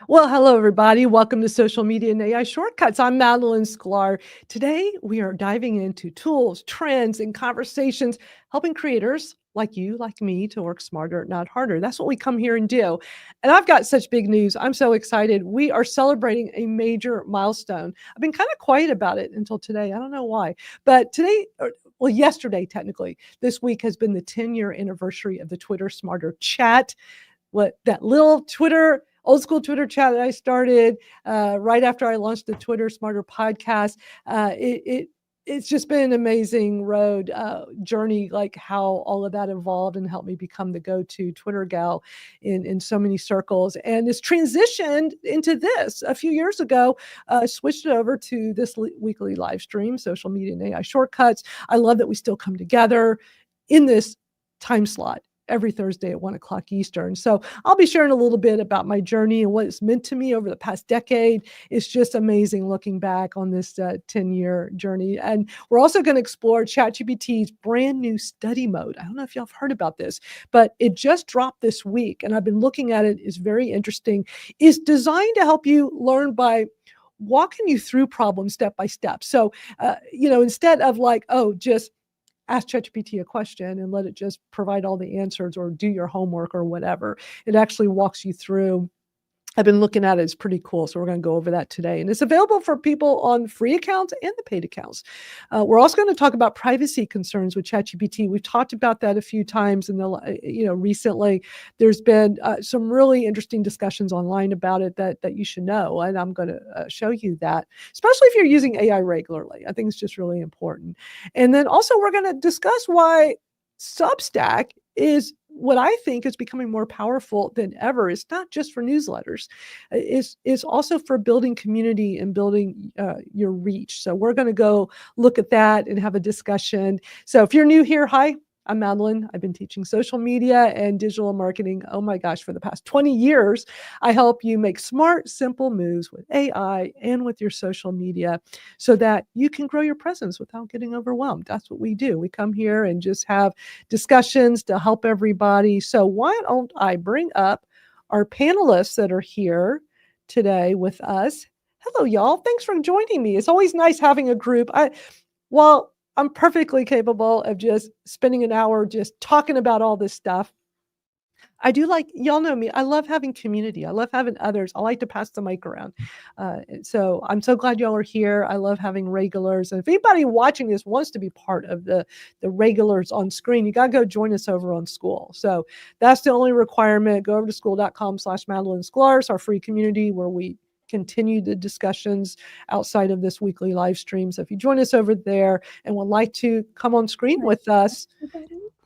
Well, hello, everybody. Welcome to Social Media and AI Shortcuts. I'm Madeline Sklar. Today, we are diving into tools, trends, and conversations helping creators like you, like me, to work smarter, not harder. That's what we come here and do. And I've got such big news. I'm so excited. We are celebrating a major milestone. I've been kind of quiet about it until today. I don't know why. But today, well, yesterday, technically, this week has been the 10-year anniversary of the Twitter Smarter chat. What that little Twitter, old school Twitter chat that I started right after I launched the Twitter Smarter podcast. It's just been an amazing road journey, like how all of that evolved and helped me become the go-to Twitter gal in so many circles. And it's transitioned into this a few years ago, switched it over to this weekly live stream, Social Media and AI Shortcuts. I love that we still come together in this time slot every Thursday at 1 o'clock Eastern. So I'll be sharing a little bit about my journey and what it's meant to me over the past decade. It's just amazing looking back on this 10-year journey. And we're also going to explore ChatGPT's brand new study mode. I don't know if y'all have heard about this, but it just dropped this week. And I've been looking at it. It's very interesting. It's designed to help you learn by walking you through problems step by step. So, instead of like, oh, just ask ChatGPT a question and let it just provide all the answers or do your homework or whatever. It actually walks you through. I've been looking at it. It's pretty cool. So we're going to go over that today. And it's available for people on free accounts and the paid accounts. We're also going to talk about privacy concerns with ChatGPT. We've talked about that a few times recently. There's been some really interesting discussions online about it that you should know. And I'm going to show you that, especially if you're using AI regularly. I think it's just really important. And then also we're going to discuss why Substack is what I think is becoming more powerful than ever. It's not just for newsletters. It's also for building community and building your reach. So we're going to go look at that and have a discussion. So if you're new here, hi. I'm Madeline. I've been teaching social media and digital marketing, oh my gosh, for the past 20 years. I help you make smart, simple moves with AI and with your social media so that you can grow your presence without getting overwhelmed. That's what we do. We come here and just have discussions to help everybody. So why don't I bring up our panelists that are here today with us? Hello, y'all. Thanks for joining me. It's always nice having a group. Well, I'm perfectly capable of just spending an hour just talking about all this stuff. I do like, y'all know me, I love having community. I love having others. I like to pass the mic around. So I'm so glad y'all are here. I love having regulars. And if anybody watching this wants to be part of the regulars on screen, you got to go join us over on SKOOL. So that's the only requirement. Go over to skool.com/Madeline Sklar. It's our free community where we continue the discussions outside of this weekly live stream. So if you join us over there and would like to come on screen with us,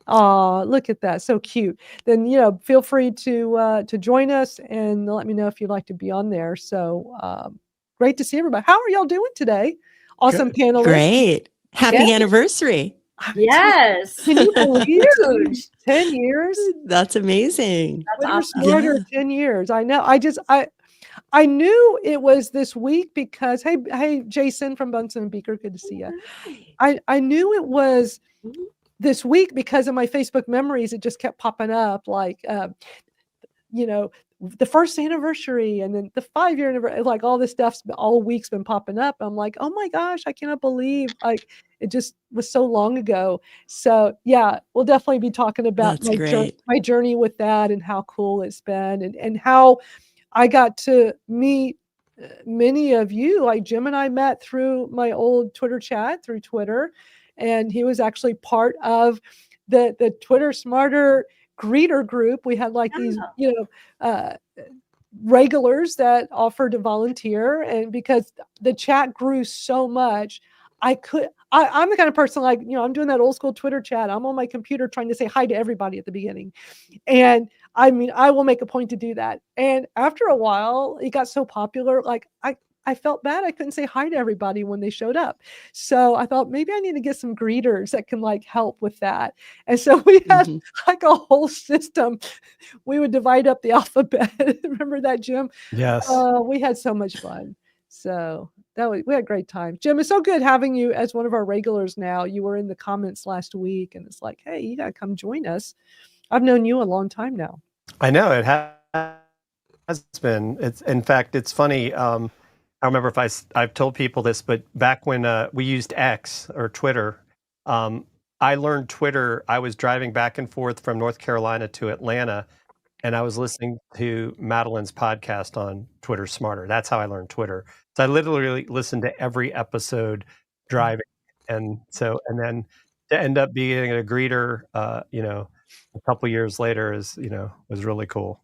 look at that, so cute. Then feel free to join us and let me know if you'd like to be on there. So great to see everybody. How are y'all doing today? Awesome panelists. Great. Happy anniversary. Yes. Can you believe Huge. 10 years? That's amazing. That's awesome. Smarter 10 years. I know. I knew it was this week because, hey, Jason from Bunsen and Beaker, good to see you. I knew it was this week because of my Facebook memories. It just kept popping up like, the first anniversary and then the 5-year anniversary, like all this stuff's all week's been popping up. I'm like, oh my gosh, I cannot believe it just was so long ago. So yeah, we'll definitely be talking about my journey with that and how cool it's been and how I got to meet many of you. Like Jim and I met through my old Twitter chat through Twitter, and he was actually part of the Twitter Smarter greeter group. We had like these, regulars that offered to volunteer, and because the chat grew so much, I'm the kind of person like, I'm doing that old school Twitter chat. I'm on my computer trying to say hi to everybody at the beginning. And I mean, I will make a point to do that. And after a while, it got so popular, like I felt bad. I couldn't say hi to everybody when they showed up. So I thought maybe I need to get some greeters that can like help with that. And so we had like a whole system. We would divide up the alphabet. Remember that, Jim? Yes. We had so much fun. So we had a great time. Jim, it's so good having you as one of our regulars now. You were in the comments last week and it's like, hey, you got to come join us. I've known you a long time now. I know it has has been. It's in fact, it's funny. I remember if I've told people this, but back when we used X or Twitter, I learned Twitter. I was driving back and forth from North Carolina to Atlanta, and I was listening to Madeline's podcast on Twitter Smarter. That's how I learned Twitter. So I literally listened to every episode driving, and then to end up being a greeter, a couple years later was really cool.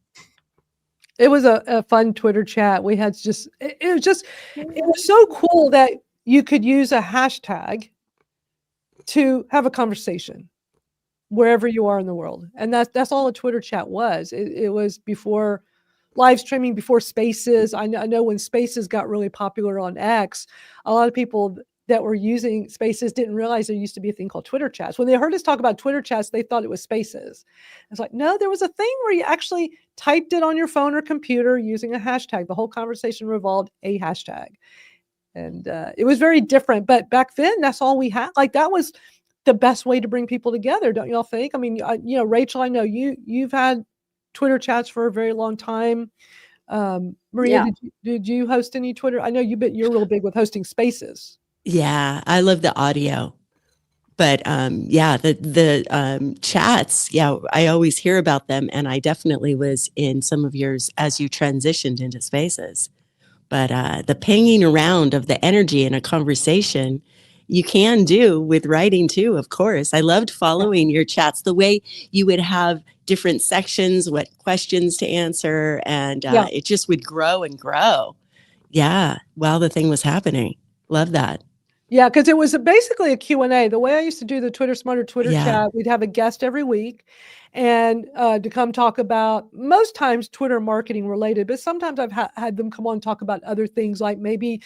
It was a fun Twitter chat. We had it was so cool that you could use a hashtag to have a conversation wherever you are in the world. And that's all a Twitter chat was. It was before live streaming, before Spaces. I know when Spaces got really popular on X, a lot of people that were using Spaces didn't realize there used to be a thing called Twitter chats. When they heard us talk about Twitter chats, they thought it was Spaces. It's like, no, there was a thing where you actually typed it on your phone or computer using a hashtag. The whole conversation revolved a hashtag. And it was very different. But back then, that's all we had. Like, that was the best way to bring people together, don't y'all think? I mean, Rachel, I know you've had Twitter chats for a very long time. Maria, did you host any Twitter? I know you're real big with hosting Spaces. Yeah, I love the audio. But the chats, I always hear about them, and I definitely was in some of yours as you transitioned into Spaces. But the pinging around of the energy in a conversation, you can do with writing too, of course. I loved following your chats, the way you would have different sections, what questions to answer, and it just would grow and grow. Yeah, while the thing was happening. Love that. Yeah, because it was basically a Q&A. The way I used to do the Twitter Smarter Twitter chat, we'd have a guest every week and to come talk about, most times, Twitter marketing related, but sometimes I've had them come on and talk about other things, like maybe,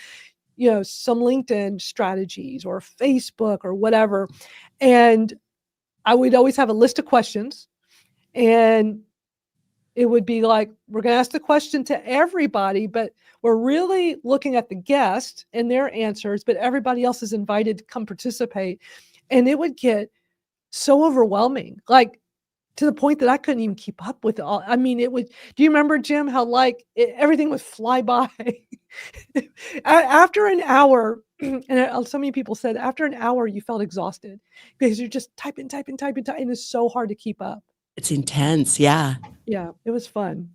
some LinkedIn strategies or Facebook or whatever. And I would always have a list of questions, and it would be like, we're going to ask the question to everybody, but we're really looking at the guest and their answers, but everybody else is invited to come participate. And it would get so overwhelming, like to the point that I couldn't even keep up with it all. I mean, do you remember, Jim, how everything would fly by? After an hour, and so many people said after an hour, you felt exhausted because you're just typing, and it's so hard to keep up. It's intense. Yeah. Yeah, it was fun.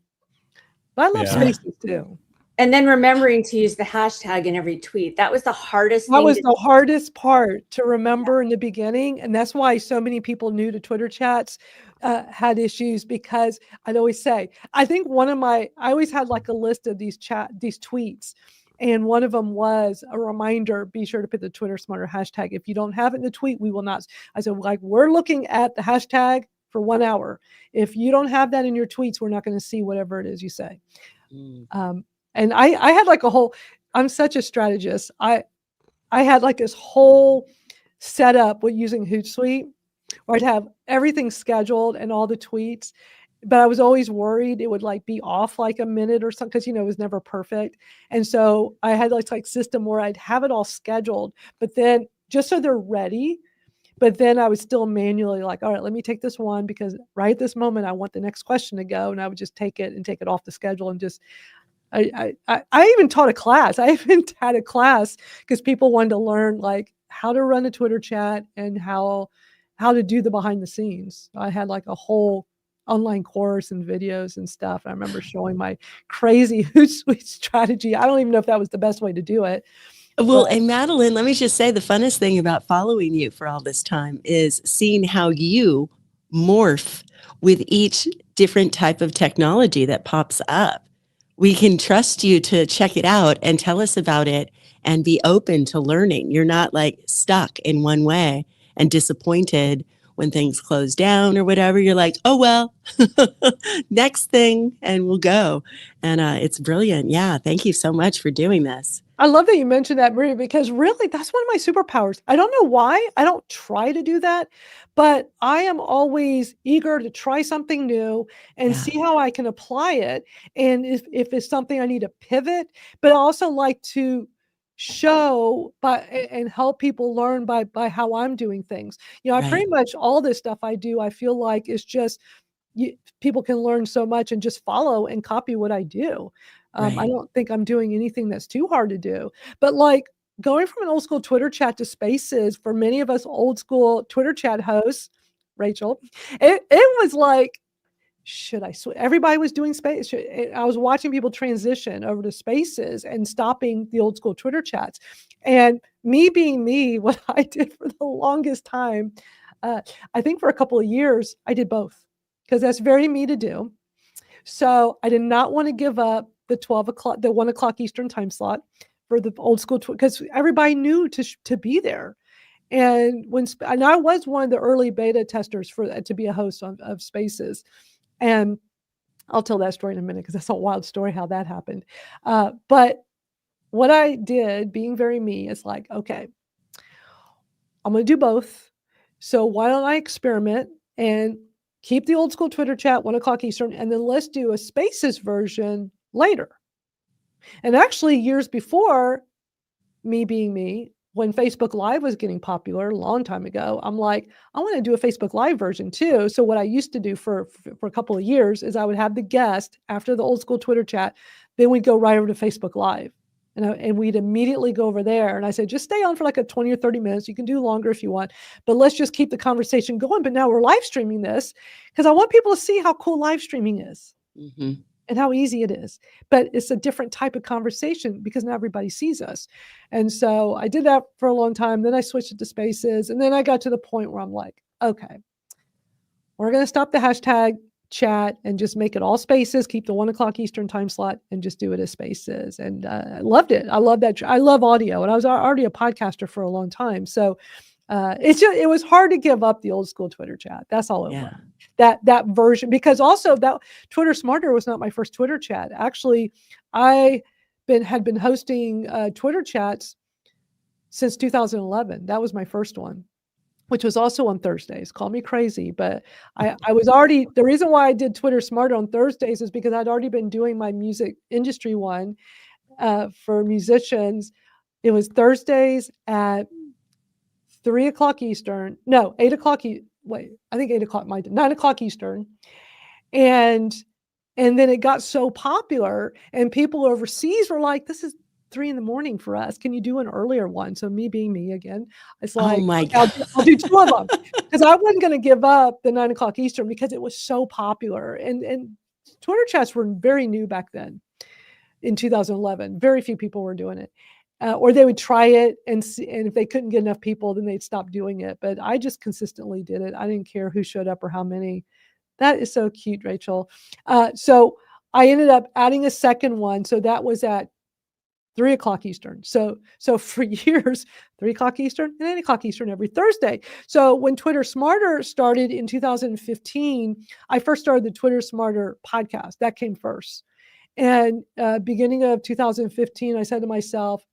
But I love Spaces too. And then remembering to use the hashtag in every tweet. That was the hardest thing. That was the hardest part to remember in the beginning. And that's why so many people new to Twitter chats had issues, because I'd always say, I think I always had like a list of these tweets. And one of them was a reminder, be sure to put the Twitter Smarter hashtag. If you don't have it in the tweet, we will not. I said, like, we're looking at the hashtag for 1 hour. If you don't have that in your tweets, we're not going to see whatever it is you say. And I had like I'm such a strategist. I had like this whole setup with using Hootsuite, where I'd have everything scheduled and all the tweets, but I was always worried it would like be off like a minute or something, because it was never perfect. And so I had like system where I'd have it all scheduled, but then just so they're ready. But then I was still manually like, all right, let me take this one, because right at this moment I want the next question to go, and I would just take it off the schedule and just. I even taught a class. I even had a class because people wanted to learn like how to run a Twitter chat and how to do the behind the scenes. I had like a whole online course and videos and stuff. I remember showing my crazy Hootsuite strategy. I don't even know if that was the best way to do it. Well, and Madeline, let me just say, the funnest thing about following you for all this time is seeing how you morph with each different type of technology that pops up. We can trust you to check it out and tell us about it and be open to learning. You're not like stuck in one way and disappointed when things close down or whatever. You're like, oh, well, next thing, and we'll go. And it's brilliant. Yeah. Thank you so much for doing this. I love that you mentioned that, Maria, because really that's one of my superpowers. I don't know why. I don't try to do that, but I am always eager to try something new and see how I can apply it. And if it's something I need to pivot, but I also like to show and help people learn by how I'm doing things. I pretty much all this stuff I do, I feel like is just people can learn so much and just follow and copy what I do. I Right. don't think I'm doing anything that's too hard to do. But like going from an old school Twitter chat to Spaces, for many of us old school Twitter chat hosts, Rachel, it was like, should I switch? Everybody was doing space. I was watching people transition over to Spaces and stopping the old school Twitter chats. And me being me, what I did for the longest time, I think for a couple of years, I did both because that's very me to do. So I did not want to give up the 1 o'clock Eastern time slot for the old school, because everybody knew to be there. And and I was one of the early beta testers to be a host of Spaces. And I'll tell that story in a minute because that's a wild story how that happened. But what I did, being very me, is like, okay, I'm going to do both. So why don't I experiment and keep the old school Twitter chat 1 o'clock Eastern, and then let's do a Spaces version later. And actually, years before, me being me, when Facebook Live was getting popular a long time ago, I'm like, I want to do a Facebook Live version too. So what I used to do for a couple of years is I would have the guest after the old school Twitter chat, then we'd go right over to Facebook Live. And we'd immediately go over there. And I said, just stay on for like a 20 or 30 minutes. You can do longer if you want, but let's just keep the conversation going. But now we're live streaming this because I want people to see how cool live streaming is. Mm-hmm. And how easy it is. But it's a different type of conversation because not everybody sees us. And so I did that for a long time. Then I switched it to Spaces. And then I got to the point where I'm like, okay, we're going to stop the hashtag chat and just make it all Spaces, keep the 1 o'clock Eastern time slot and just do it as Spaces. And I loved it. I love that. I love audio. And I was already a podcaster for a long time. So it was hard to give up the old school Twitter chat. That's all it was. That version, because also that Twitter Smarter was not my first Twitter chat. Actually, I had been hosting Twitter chats since 2011. That was my first one, which was also on Thursdays. Call me crazy, but I was already, the reason why I did Twitter Smarter on Thursdays is because I'd already been doing my music industry one for musicians. It was Thursdays at 3 o'clock Eastern. No, 8 o'clock. I think 8 o'clock, 9 o'clock Eastern. And then it got so popular and people overseas were like, this is 3 a.m. for us. Can you do an earlier one? So me being me again, it's like, oh my okay, God. I'll do 2 of them because I wasn't going to give up the 9 o'clock Eastern because it was so popular. And Twitter chats were very new back then in 2011. Very few people were doing it. Or they would try it and see, and if they couldn't get enough people, then they'd stop doing it. But I just consistently did it. I didn't care who showed up or how many. That is so cute, Rachel. So I ended up adding a second one. So that was at 3 o'clock Eastern. So for years, 3 o'clock Eastern and 8 o'clock Eastern every Thursday. So when Twitter Smarter started in 2015, I first started the Twitter Smarter podcast. That came first. And beginning of 2015, I said to myself,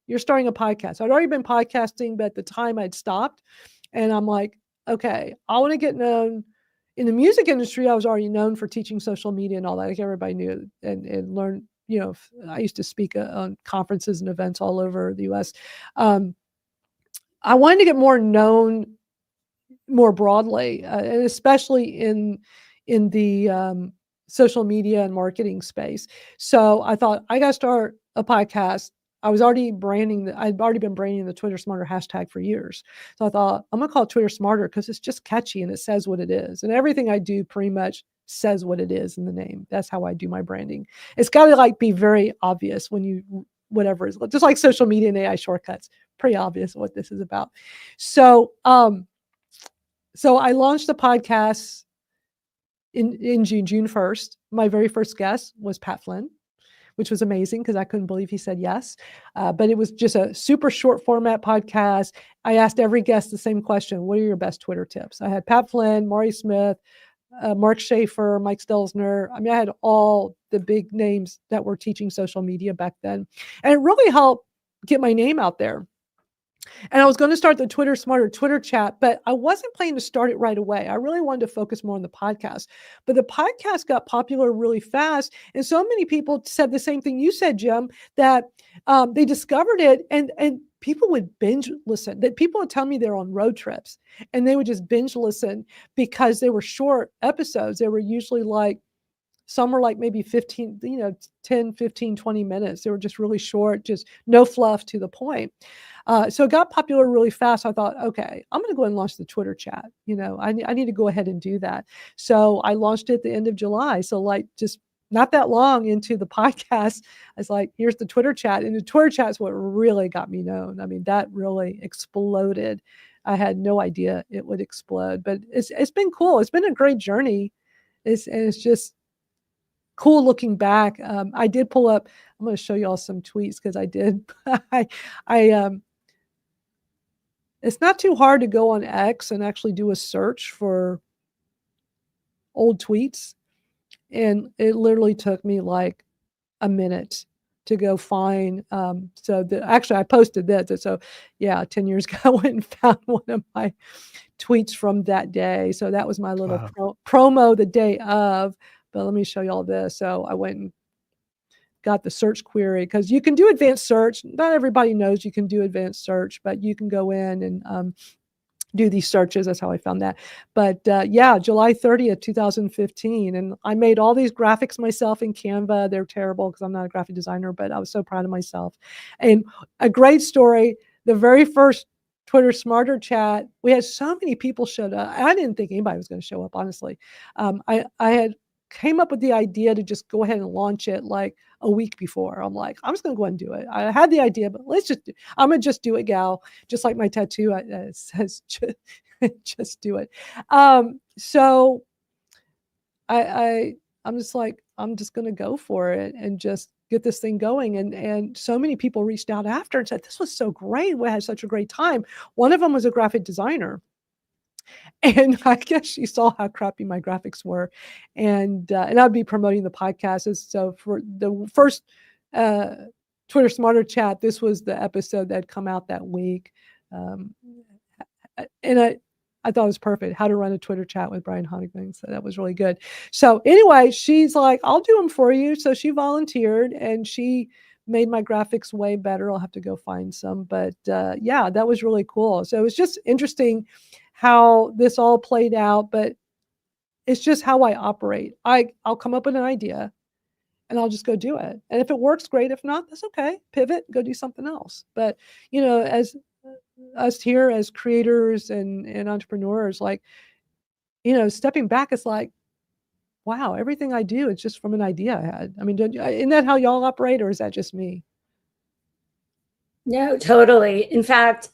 you're starting a podcast. I'd already been podcasting, but at the time I'd stopped. And I'm like, okay, I want to get known. In the music industry, I was already known for teaching social media and all that. Like everybody knew and learned, I used to speak on conferences and events all over the US. I wanted to get more known more broadly, and especially in the social media and marketing space. So I thought I got to start a podcast. I'd already been branding the Twitter Smarter hashtag for years. So I thought I'm going to call it Twitter Smarter because it's just catchy and it says what it is. And everything I do pretty much says what it is in the name. That's how I do my branding. It's got to be very obvious whatever it is, just like social media and AI shortcuts, pretty obvious what this is about. So I launched the podcast in June 1st. My very first guest was Pat Flynn, which was amazing because I couldn't believe he said yes. But it was just a super short format podcast. I asked every guest the same question. What are your best Twitter tips? I had Pat Flynn, Maury Smith, Mark Schaefer, Mike Stelzner. I mean, I had all the big names that were teaching social media back then. And it really helped get my name out there. And I was going to start the Twitter Smarter Twitter chat, but I wasn't planning to start it right away. I really wanted to focus more on the podcast. But the podcast got popular really fast. And so many people said the same thing you said, Jim, that they discovered it and people would binge listen. That people would tell me they're on road trips and they would just binge listen because they were short episodes. They were usually like, some were like maybe 15, 10, 15, 20 minutes. They were just really short, just no fluff, to the point. So it got popular really fast. I thought, okay, I'm going to go ahead and launch the Twitter chat. I need to go ahead and do that. So I launched it at the end of July. So like just not that long into the podcast, I was like, here's the Twitter chat. And the Twitter chat is what really got me known. I mean, that really exploded. I had no idea it would explode, but it's been cool. It's been a great journey. It's just cool looking back. I did pull up, I'm going to show you all some tweets because I did. It's not too hard to go on X and actually do a search for old tweets. And it literally took me like a minute to go find. Actually, I posted this. So yeah, 10 years ago, I went and found one of my tweets from that day. So that was my little promo the day of. But let me show you all this. So I went and got the search query because you can do advanced search. Not everybody knows you can do advanced search, but you can go in and do these searches. That's how I found that. But yeah, July 30th, 2015. And I made all these graphics myself in Canva. They're terrible because I'm not a graphic designer, but I was so proud of myself. And a great story, the very first Twitter Smarter chat, we had so many people showed up. I didn't think anybody was going to show up, honestly. I had came up with the idea to just go ahead and launch it like a week before. I'm like, I'm just going to go ahead and do it. I had the idea, but I'm going to just do it, gal. Just like my tattoo says, just do it. So I'm just like, I'm just going to go for it and just get this thing going. And so many people reached out after and said, this was so great. We had such a great time. One of them was a graphic designer. And I guess she saw how crappy my graphics were. And I'd be promoting the podcast. So for the first Twitter Smarter chat, this was the episode that had come out that week. And I thought it was perfect. How to run a Twitter chat with Brian Honigman. So that was really good. So anyway, she's like, I'll do them for you. So she volunteered and she made my graphics way better. I'll have to go find some. But yeah, that was really cool. So it was just interesting how this all played out, but it's just how I operate. I'll come up with an idea and I'll just go do it. And if it works, great. If not, that's okay. Pivot, go do something else. But, as us here as creators and entrepreneurs, like, stepping back, it's like, wow, everything I do, it's just from an idea I had. I mean, isn't that how y'all operate, or is that just me? No, totally. In fact,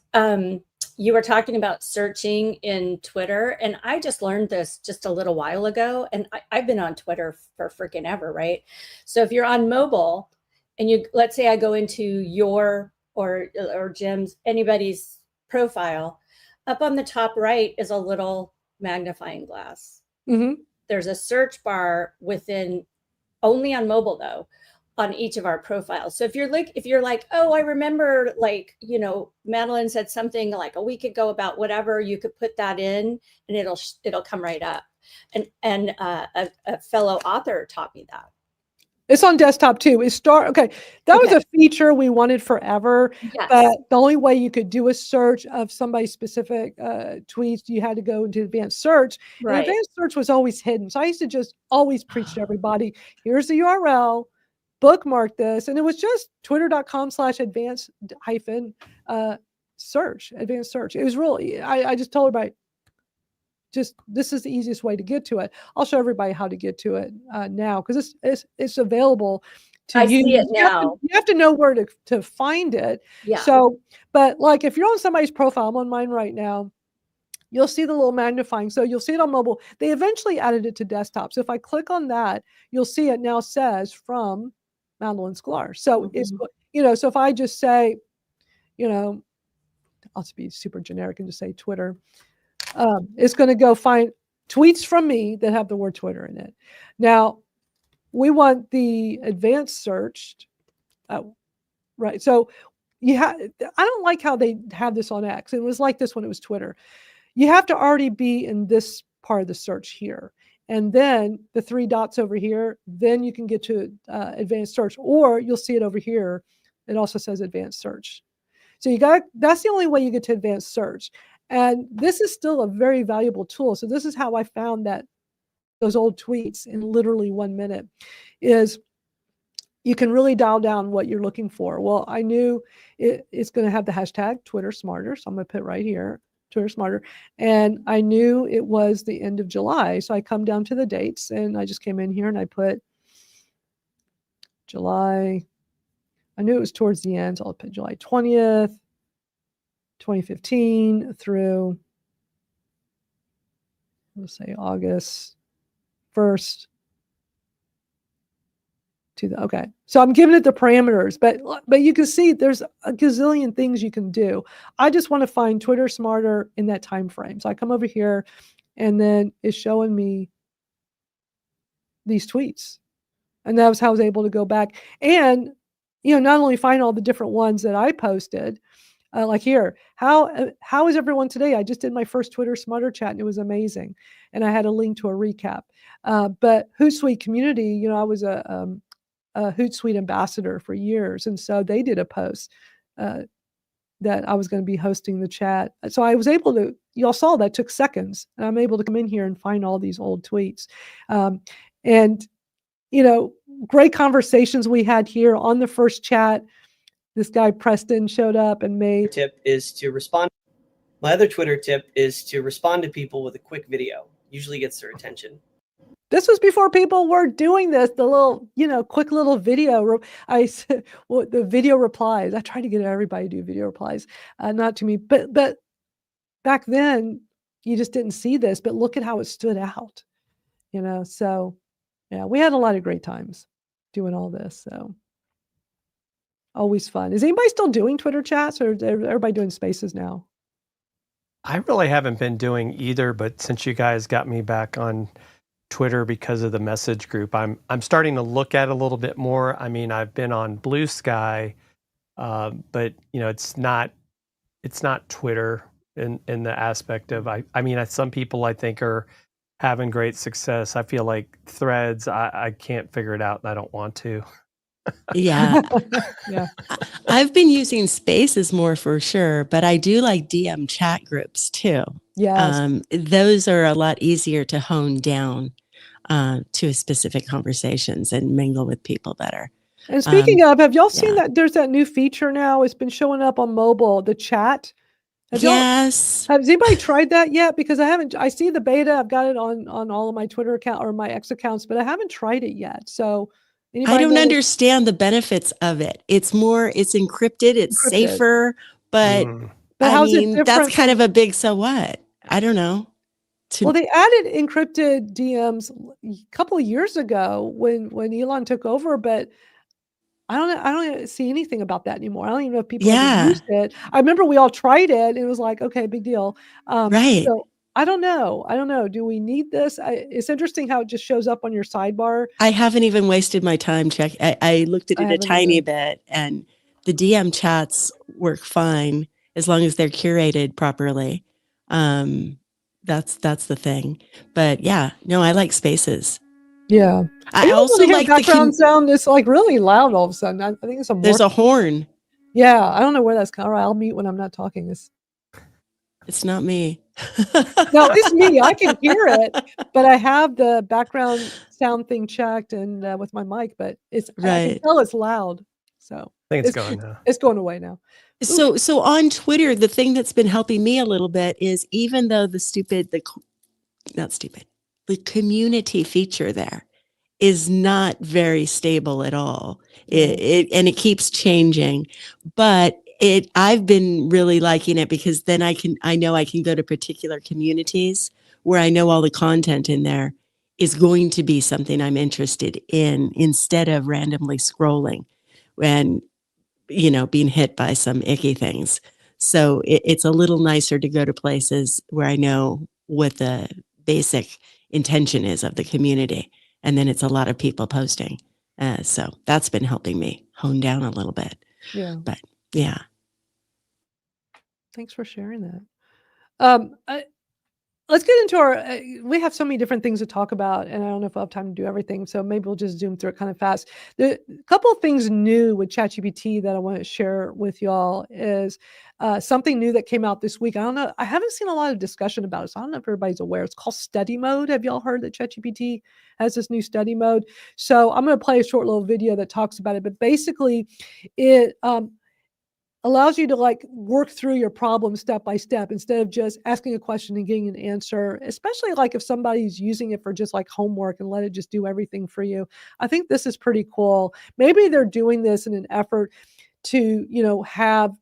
you were talking about searching in Twitter, and I just learned this just a little while ago, and I've been on Twitter for freaking ever, right? So if you're on mobile and let's say I go into your or Jim's, anybody's profile, up on the top right is a little magnifying glass. Mm-hmm. There's a search bar only on mobile though, on each of our profiles. So if you're like, oh, I remember, like, Madeline said something like a week ago about whatever, you could put that in and it'll come right up. And a fellow author taught me that. It's on desktop too. Okay. That was a feature we wanted forever. Yes. But the only way you could do a search of somebody's specific tweets, you had to go into advanced search. Right. And advanced search was always hidden. So I used to just always preach to everybody, here's the URL, bookmark this. And it was just twitter.com/advanced search. It was really, I just told everybody, this is the easiest way to get to it. I'll show everybody how to get to it now, because it's available to you. I see it now. You have to know where to find it. Yeah. So, but like if you're on somebody's profile, I'm on mine right now, you'll see the little magnifying. So you'll see it on mobile. They eventually added it to desktop. So if I click on that, you'll see it now says from Madeline Sklar. So it's, so if I just say, I'll just be super generic and just say Twitter. It's going to go find tweets from me that have the word Twitter in it. Now, we want the advanced search, right? So I don't like how they have this on X. It was like this when it was Twitter. You have to already be in this part of the search here. And then the 3 dots over here, then you can get to advanced search, or you'll see it over here. It also says advanced search. So that's the only way you get to advanced search. And this is still a very valuable tool. So this is how I found those old tweets in literally 1 minute is you can really dial down what you're looking for. Well, I knew it's going to have the hashtag Twitter Smarter. So I'm going to put right here, Twitter Smarter. And I knew it was the end of July. So I come down to the dates and I just came in here and I put July. I knew it was towards the end. So I'll put July 20th, 2015 through, let's say August 1st. Okay, so I'm giving it the parameters, but you can see there's a gazillion things you can do. I just want to find Twitter Smarter in that time frame. So I come over here, and then it's showing me these tweets, and that was how I was able to go back and not only find all the different ones that I posted. Like here, how is everyone today? I just did my first Twitter Smarter chat and it was amazing, and I had a link to a recap. But Hootsuite community, I was a Hootsuite ambassador for years, and so they did a post that I was going to be hosting the chat. So I was able to. Y'all saw that took seconds, and I'm able to come in here and find all these old tweets, and great conversations we had here on the first chat. This guy Preston showed up and made. Tip is to respond. My other Twitter tip is to respond to people with a quick video. Usually gets their attention. This was before people were doing this, the little, quick little video. I said, well, the video replies. I try to get everybody to do video replies, not to me, but back then you just didn't see this. But look at how it stood out, So, yeah, we had a lot of great times doing all this. So, always fun. Is anybody still doing Twitter chats, or is everybody doing Spaces now? I really haven't been doing either, but since you guys got me back on Twitter because of the message group, I'm starting to look at it a little bit more. I mean, I've been on Blue Sky, but it's not Twitter in the aspect of I mean, some people I think are having great success. I feel like Threads, I can't figure it out and I don't want to. Yeah. Yeah. I've been using Spaces more for sure, but I do like DM chat groups too. Yes. Those are a lot easier to hone down to specific conversations and mingle with people better. And speaking of, have y'all seen that there's that new feature now? It's been showing up on mobile, the chat. Yes. Has anybody tried that yet? Because I haven't. I see the beta. I've got it on all of my Twitter account or my X accounts, but I haven't tried it yet. So I don't understand the benefits of it. It's encrypted, it's safer, but how's it different? That's kind of a big so what? I don't know. Well, they added encrypted DMs a couple of years ago when Elon took over, but I don't see anything about that anymore. I don't even know if people ever used it. I remember we all tried it and it was like, okay, big deal. Right. So I don't know. Do we need this? It's interesting how it just shows up on your sidebar. I haven't even wasted my time checking. I looked at it a tiny bit, and the DM chats work fine as long as they're curated properly. That's the thing. But yeah, no, I like Spaces. Yeah. I also like the background sound. It's like really loud all of a sudden. I think it's there's a horn. Yeah, I don't know where that's coming from. I'll mute when I'm not talking. It's not me. No, it's me. I can hear it, but I have the background sound thing checked and with my mic, but it's right. I can tell it's loud. So I think it's going now. It's going away now. So on Twitter, the thing that's been helping me a little bit is even though the community feature there is not very stable at all. It keeps changing, but I've been really liking it because then I know I can go to particular communities where I know all the content in there is going to be something I'm interested in instead of randomly scrolling and, being hit by some icky things. So it's a little nicer to go to places where I know what the basic intention is of the community. And then it's a lot of people posting. So that's been helping me hone down a little bit. Yeah. But yeah. Thanks for sharing that. let's get into our, we have so many different things to talk about, and I don't know if I'll have time to do everything. So maybe we'll just zoom through it kind of fast. The couple of things new with ChatGPT that I want to share with y'all is something new that came out this week. I don't know. I haven't seen a lot of discussion about it, so I don't know if everybody's aware. It's called study mode. Have y'all heard that ChatGPT has this new study mode? So I'm going to play a short little video that talks about it, but basically it, allows you to like work through your problem step by step instead of just asking a question and getting an answer, especially like if somebody's using it for just like homework and let it just do everything for you. I think this is pretty cool. Maybe they're doing this in an effort to, have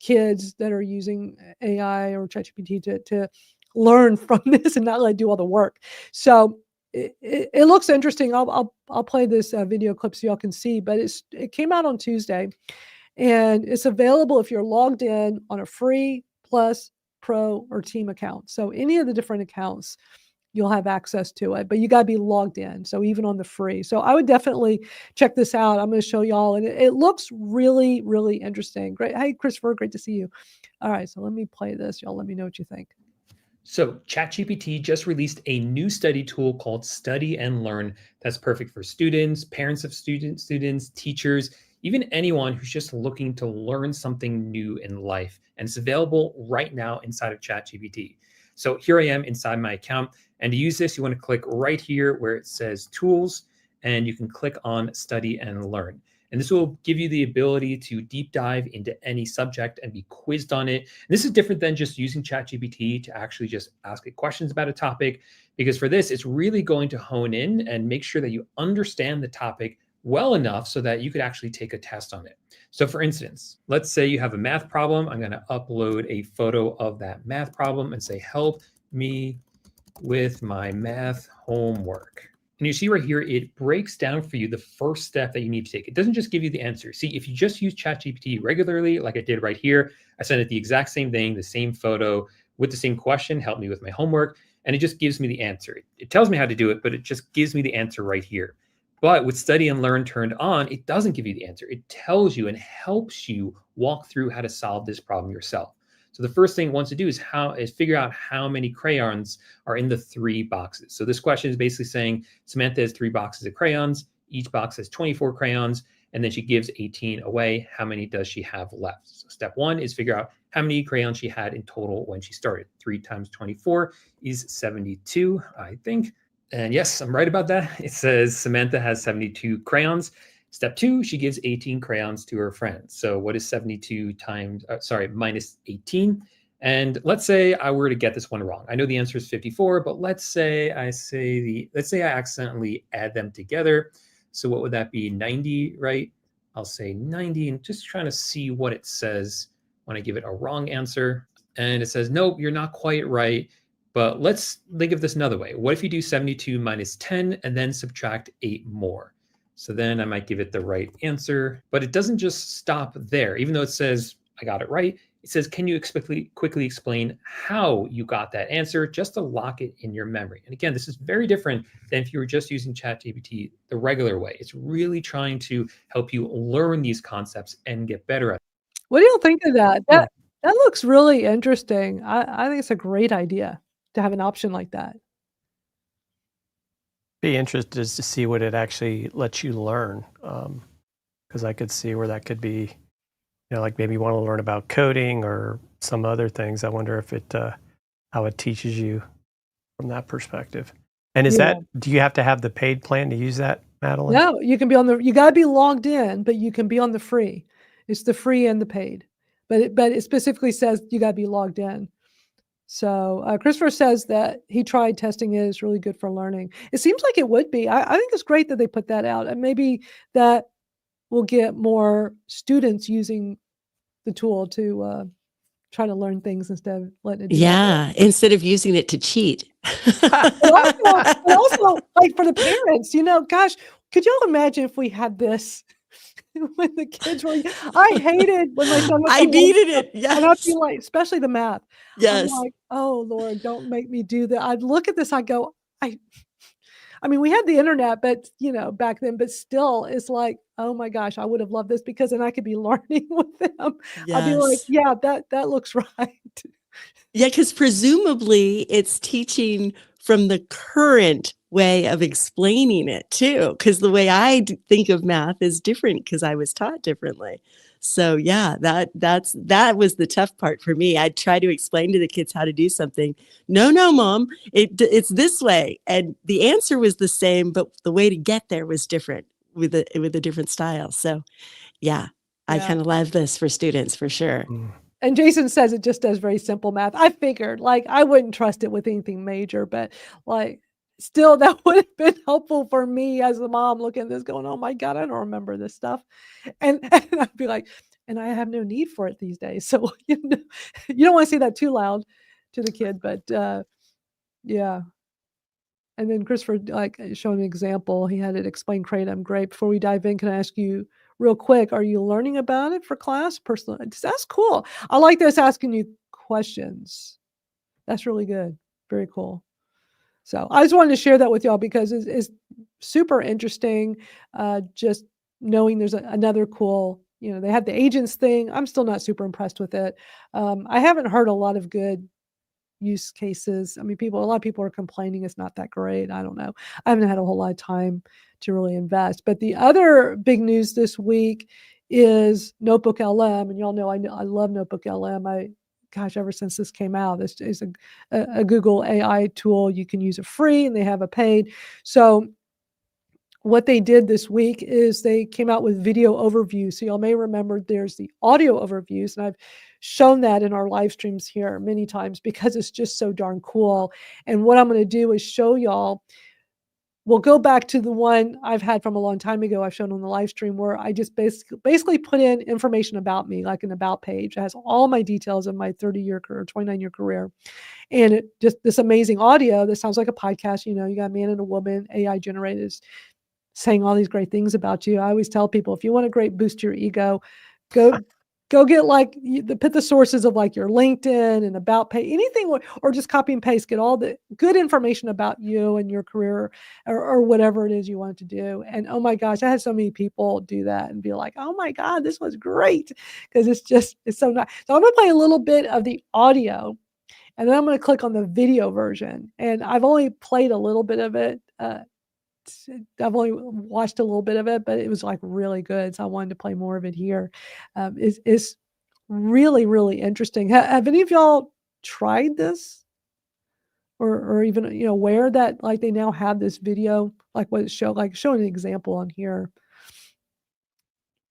kids that are using AI or ChatGPT to learn from this and not let it do all the work. So it looks interesting. I'll play this video clip so y'all can see, but it came out on Tuesday. And it's available if you're logged in on a free, plus, pro, or team account. So any of the different accounts, you'll have access to it, but you got to be logged in. So even on the free. So I would definitely check this out. I'm going to show y'all, and it looks really, really interesting. Great. Hey, Christopher, great to see you. All right, so let me play this. Y'all let me know what you think. So ChatGPT just released a new study tool called Study and Learn that's perfect for students, parents of students, teachers, even anyone who's just looking to learn something new in life. And it's available right now inside of ChatGPT. So here I am inside my account. And to use this, you want to click right here where it says Tools, and you can click on Study and Learn. And this will give you the ability to deep dive into any subject and be quizzed on it. And this is different than just using ChatGPT to actually just ask it questions about a topic, because for this, it's really going to hone in and make sure that you understand the topic well enough so that you could actually take a test on it. So for instance, let's say you have a math problem. I'm going to upload a photo of that math problem and say, help me with my math homework. And you see right here, it breaks down for you the first step that you need to take. It doesn't just give you the answer. See, if you just use ChatGPT regularly, like I did right here, I sent it the exact same thing, the same photo with the same question, help me with my homework, and it just gives me the answer. It tells me how to do it, but it just gives me the answer right here. But with Study and Learn turned on, it doesn't give you the answer. It tells you and helps you walk through how to solve this problem yourself. So the first thing it wants to do is figure out how many crayons are in the 3 boxes. So this question is basically saying Samantha has 3 boxes of crayons. Each box has 24 crayons, and then she gives 18 away. How many does she have left? So step 1 is figure out how many crayons she had in total when she started. 3 times 24 is 72, I think. And yes, I'm right about that. It says Samantha has 72 crayons. Step 2, she gives 18 crayons to her friends. So what is 72 minus 18? And let's say I were to get this one wrong. I know the answer is 54, but let's say I accidentally add them together. So what would that be? 90, right? I'll say 90 and just trying to see what it says when I give it a wrong answer. And it says, nope, you're not quite right. But let's think of this another way. What if you do 72 minus 10 and then subtract 8 more? So then I might give it the right answer, but it doesn't just stop there. Even though it says I got it right, it says, can you quickly explain how you got that answer, just to lock it in your memory? And again, this is very different than if you were just using ChatGPT the regular way. It's really trying to help you learn these concepts and get better at it. What do you think of that? That looks really interesting. I think it's a great idea to have an option like that. Be interested to see what it actually lets you learn, because I could see where that could be, like maybe you want to learn about coding or some other things. I wonder if it how it teaches you from that perspective. And is that, do you have to have the paid plan to use that, Madeline? No, you can be you got to be logged in, but you can be on the free. It's the free and the paid, but it specifically says you got to be logged in. So Christopher says that he tried testing it. It's really good for learning. It seems like it would be. I think it's great that they put that out, and maybe that will get more students using the tool to try to learn things instead of letting it do Yeah, instead of using it to cheat. also, like for the parents, gosh, could y'all imagine if we had this when the kids were? I hated when my son was. I needed it. Yes. And I'd be like, especially the math. Yes. I'm like, oh Lord, don't make me do that. I'd look at this, I go, I mean, we had the internet, but back then, but still it's like, oh my gosh, I would have loved this because then I could be learning with them. Yes. I'd be like, yeah, that looks right. Yeah, because presumably it's teaching from the current way of explaining it too. Because the way I think of math is different because I was taught differently. So yeah, that was the tough part for me. I'd try to explain to the kids how to do something. No, mom, it's this way, and the answer was the same, but the way to get there was different with a different style. So yeah, I Yeah. kind of love this for students for sure. And Jason says it just does very simple math. I figured, like, I wouldn't trust it with anything major, but like, still, that would have been helpful for me as a mom looking at this, going, "Oh my God, I don't remember this stuff," and I'd be like, and I have no need for it these days. So you don't want to say that too loud to the kid, but yeah. And then Christopher, like, showed an example. He had it explain kratom. Great. Before we dive in, can I ask you real quick, are you learning about it for class? Personal? That's cool. I like this asking you questions. That's really good. Very cool. So I just wanted to share that with y'all because it's super interesting. Just knowing there's another cool, they had the agents thing. I'm still not super impressed with it. I haven't heard a lot of good use cases. I mean, a lot of people are complaining it's not that great. I don't know. I haven't had a whole lot of time to really invest. But the other big news this week is NotebookLM, and y'all know I love NotebookLM. Gosh, ever since this came out, this is a Google AI tool. You can use it free, and they have a paid. So what they did this week is they came out with video overview. So y'all may remember there's the audio overviews, and I've shown that in our live streams here many times because it's just so darn cool. And what I'm going to do is show y'all. We'll go back to the one I've had from a long time ago. I've shown on the live stream where I just basically put in information about me, like an about page. It has all my details of my 30-year career, 29-year career. And it just this amazing audio that sounds like a podcast. You got a man and a woman, AI generated, saying all these great things about you. I always tell people, if you want a great boost to your ego, go get put the sources of like your LinkedIn and about pay, anything, or just copy and paste, get all the good information about you and your career or whatever it is you want to do. And oh my gosh, I had so many people do that and be like, oh my God, this was great. Because it's so nice. So I'm going to play a little bit of the audio and then I'm going to click on the video version. And I've only played a little bit of it. I've only watched a little bit of it, but it was like really good. So I wanted to play more of it here. It's really, really interesting. Have any of y'all tried this? Or even, aware that like they now have this video, like what it showed, like showing an example on here.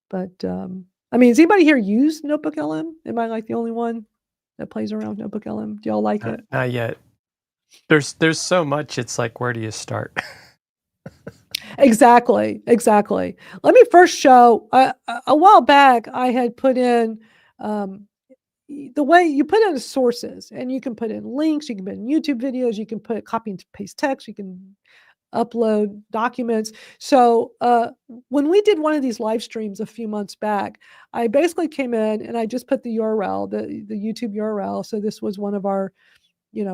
But I mean, has anybody here used NotebookLM? Am I like the only one that plays around with NotebookLM? Do y'all like it? Not yet. There's so much. It's like, where do you start? Exactly. Let me first show, a while back, I had put in the way you put in sources, and you can put in links, you can put in YouTube videos, you can put copy and paste text, you can upload documents. So when we did one of these live streams a few months back, I basically came in and I just put the URL, the YouTube URL. So this was one of our,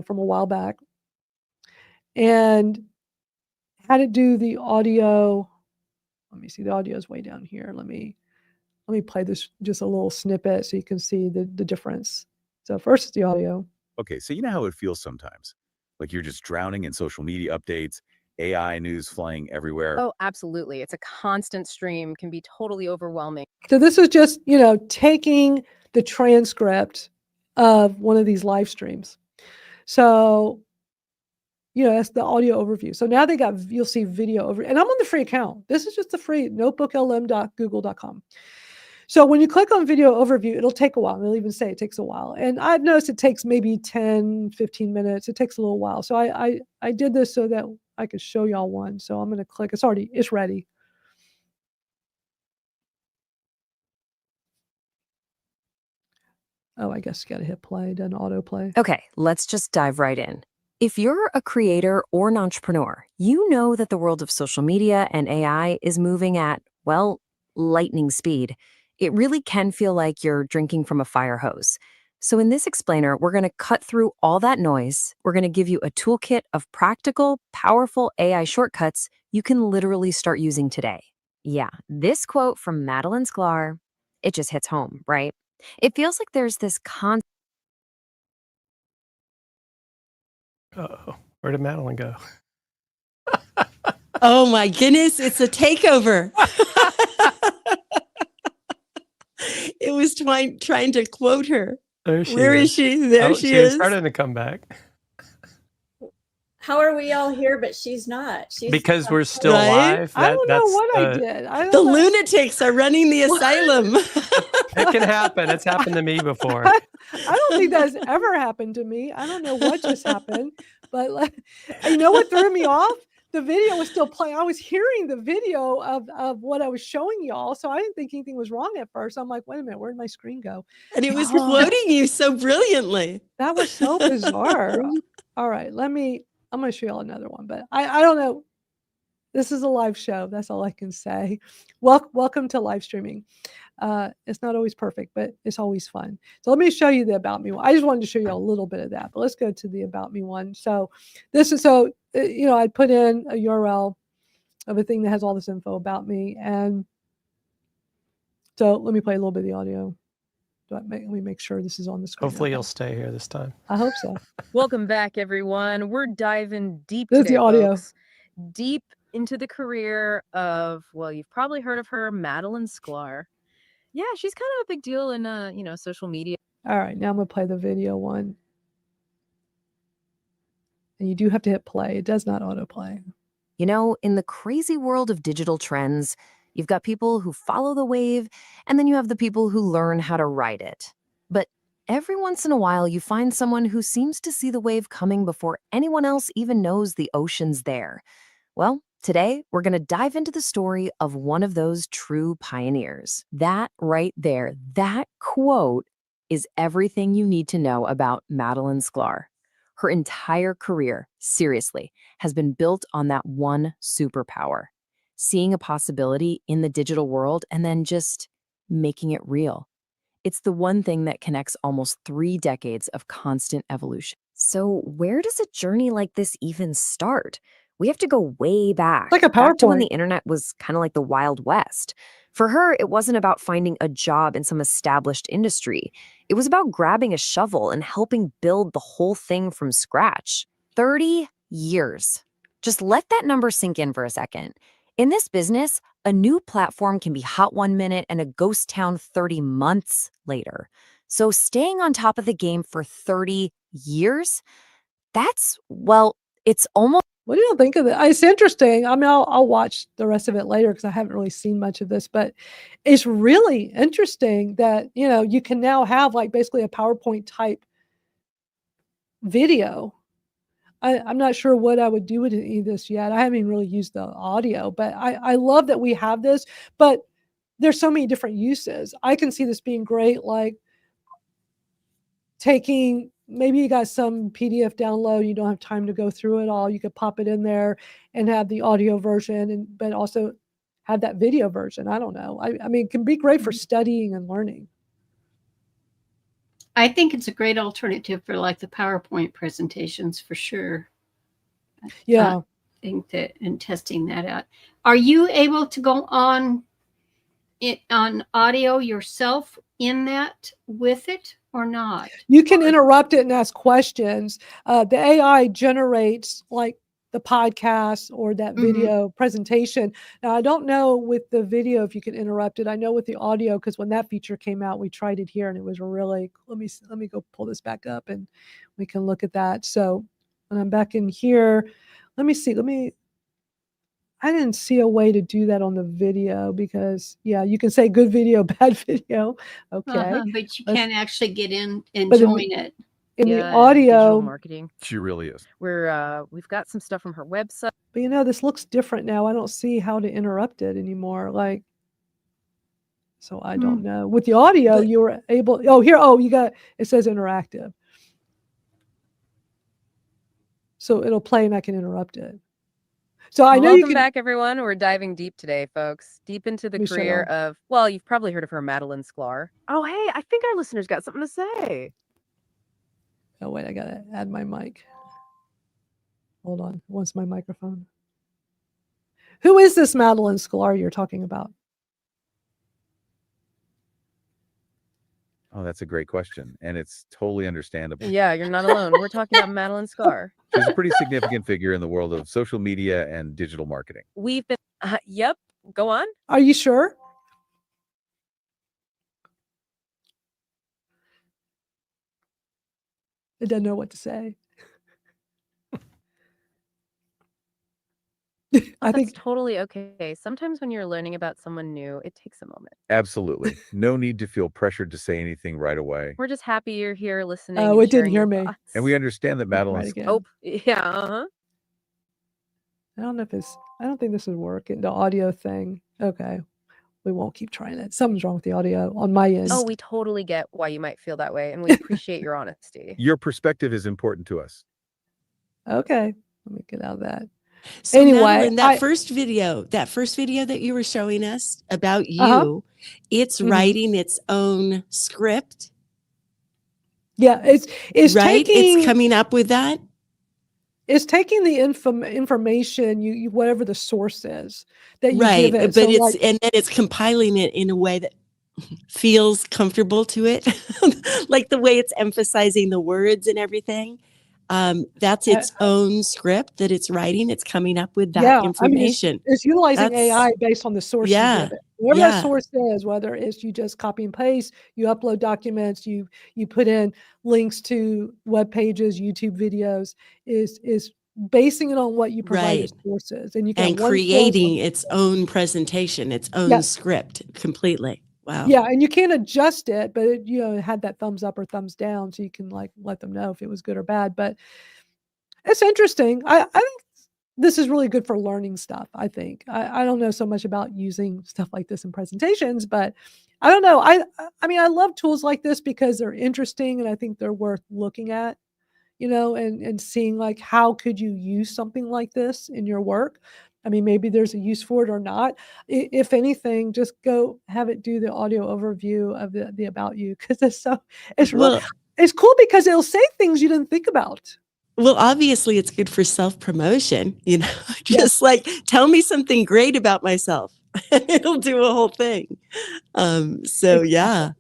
from a while back. And how to do the audio. Let me see, the audio is way down here. Let me play this just a little snippet so you can see the difference. So first is the audio. Okay, so you know how it feels sometimes, like you're just drowning in social media updates, AI news flying everywhere. Oh, absolutely. It's a constant stream, can be totally overwhelming. So this is just, taking the transcript of one of these live streams. So that's the audio overview. So now you'll see video over, and I'm on the free account. This is just the free notebooklm.google.com. So when you click on video overview, it'll take a while. It'll even say it takes a while. And I've noticed it takes maybe 10, 15 minutes. It takes a little while. So I did this so that I could show y'all one. So I'm going to click. It's ready. Oh, I guess you got to hit play, doesn't autoplay. Okay, let's just dive right in. If you're a creator or an entrepreneur, you know that the world of social media and AI is moving at, well, lightning speed. It really can feel like you're drinking from a fire hose. So in this explainer, we're going to cut through all that noise. We're going to give you a toolkit of practical, powerful AI shortcuts you can literally start using today. Yeah, this quote from Madeline Sklar, it just hits home, right? It feels like there's this constant Uh-oh. Where did Madeline go? Oh my goodness, it's a takeover. It was trying to quote her. There she Where is she? There she she was is. starting to come back. How are we all here, but she's not? She's Because we're still Right? alive. I don't know That's what I did. I The don't know. lunatics are running the asylum. It can happen. It's happened to me before. I don't think that's ever happened to me. I don't know what just happened, but like, you know what threw me off? The video was still playing. I was hearing the video of what I was showing y'all, so I didn't think anything was wrong at first. I'm like, wait a minute, where'd my screen go? And it was Oh. quoting you so brilliantly. That was so bizarre. All right, I'm going to show y'all another one, but I don't know. This is a live show. That's all I can say. Welcome to live streaming. It's not always perfect, but it's always fun. So let me show you the About Me one. I just wanted to show you a little bit of that, but let's go to the About Me one. So this is, I put in a URL of a thing that has all this info about me. And so let me play a little bit of the audio. Let me make sure this is on the screen. Hopefully Okay. you'll stay here this time. I hope so. Welcome back, everyone. We're diving deep This is today, the audio. folks. Deep into the career of, well, you've probably heard of her, Madeline Sklar. Yeah, she's kind of a big deal in, social media. All right, now I'm going to play the video one. And you do have to hit play. It does not autoplay. You know, in the crazy world of digital trends, you've got people who follow the wave, and then you have the people who learn how to ride it. But every once in a while, you find someone who seems to see the wave coming before anyone else even knows the ocean's there. Well, today, we're going to dive into the story of one of those true pioneers. That right there, that quote is everything you need to know about Madeline Sklar. Her entire career, seriously, has been built on that one superpower, seeing a possibility in the digital world and then just making it real. It's the one thing that connects almost 3 decades of constant evolution. So where does a journey like this even start? We have to go way back. Like a Back to when PowerPoint. the internet was kind of like the Wild West. For her, it wasn't about finding a job in some established industry. It was about grabbing a shovel and helping build the whole thing from scratch. 30 years. Just let that number sink in for a second. In this business, a new platform can be hot 1 minute and a ghost town 30 months later. So staying on top of the game for 30 years, it's almost. What do you think of it? It's interesting. I mean, I'll watch the rest of it later because I haven't really seen much of this, but it's really interesting that, you can now have like basically a PowerPoint type video. I'm not sure what I would do with any of this yet. I haven't even really used the audio, but I love that we have this, but there's so many different uses. I can see this being great, like maybe you got some PDF download, you don't have time to go through it all. You could pop it in there and have the audio version, but also have that video version. I don't know. I mean, it can be great for studying and learning. I think it's a great alternative for like the PowerPoint presentations for sure. Yeah. I think that and testing that out. Are you able to go on audio yourself in that with it or not? You can interrupt it and ask questions. The AI generates like the podcast or that video presentation. Now, I don't know with the video if you can interrupt it. I know with the audio, because when that feature came out, we tried it here and it was really, let me go pull this back up and we can look at that. So when I'm back in here, let me see. I didn't see a way to do that on the video because, yeah, you can say good video, bad video. Okay. But you can't actually get in and But join it. in the Digital audio, marketing. She really is. We've got some stuff from her website. but this looks different now. I don't see how to interrupt it anymore. So I don't know. With the audio, you were able, it says interactive. So it'll play and I can interrupt it. So I know you Welcome can. back, everyone. We're diving deep today, folks. Deep into the Let me shut career off. of, well, you've probably heard of her, Madeline Sklar. Oh, hey, I think our listeners got something to say. Oh, wait, I got to add my mic. Hold on. What's my microphone? Who is this Madeline Sklar you're talking about? Oh, that's a great question. And it's totally understandable. Yeah, you're not alone. We're talking about Madeline Sklar. She's a pretty significant figure in the world of social media and digital marketing. We've been, yep, go on. Are you sure? It doesn't know what to say. I That's think totally okay. Sometimes when you're learning about someone new, it takes a moment. Absolutely. No need to feel pressured to say anything right away. We're just happy you're here listening oh, and it didn't sharing hear your me. thoughts. And we understand that Right Madeline's again. Oh, yeah, uh-huh. I don't know if it's. I don't think this is working. The audio thing. Okay, we won't keep trying it. Something's wrong with the audio on my end. Oh, we totally get why you might feel that way, and we appreciate your honesty. your perspective is important to us. Okay, let me get out of that. So Anyway, Madeline, that first video that you were showing us about you, it's Mhm. writing its own script, Yeah, it's right? taking It's coming up with that. it's taking the information you whatever the source is that you Right. give it. But So like, and then it's compiling it in a way that feels comfortable to it, like the way it's emphasizing the words and everything. That's its own script that it's writing. It's coming up with that yeah, I mean, information. it's utilizing That's- AI based on the source you yeah, give it. Whatever yeah. that source is, whether it's you just copy and paste, you upload documents, you put in links to web pages, YouTube videos, is basing it on what you provide as Right. sources, and you can And have one source creating its own presentation, its own Yeah. script completely. Wow. Yeah, and you can adjust it, but it, it had that thumbs up or thumbs down, so you can like let them know if it was good or bad. But it's interesting. I think this is really good for learning stuff. I think I don't know so much about using stuff like this in presentations, but I don't know. I mean, I love tools like this because they're interesting, and I think they're worth looking at. And seeing like how could you use something like this in your work. I mean, maybe there's a use for it or not. If anything, just go have it do the audio overview of the about you, because it's really Well, it's cool because it'll say things you didn't think about. well, obviously it's good for self-promotion, Yeah. just like tell me something great about myself. It'll do a whole thing. So yeah.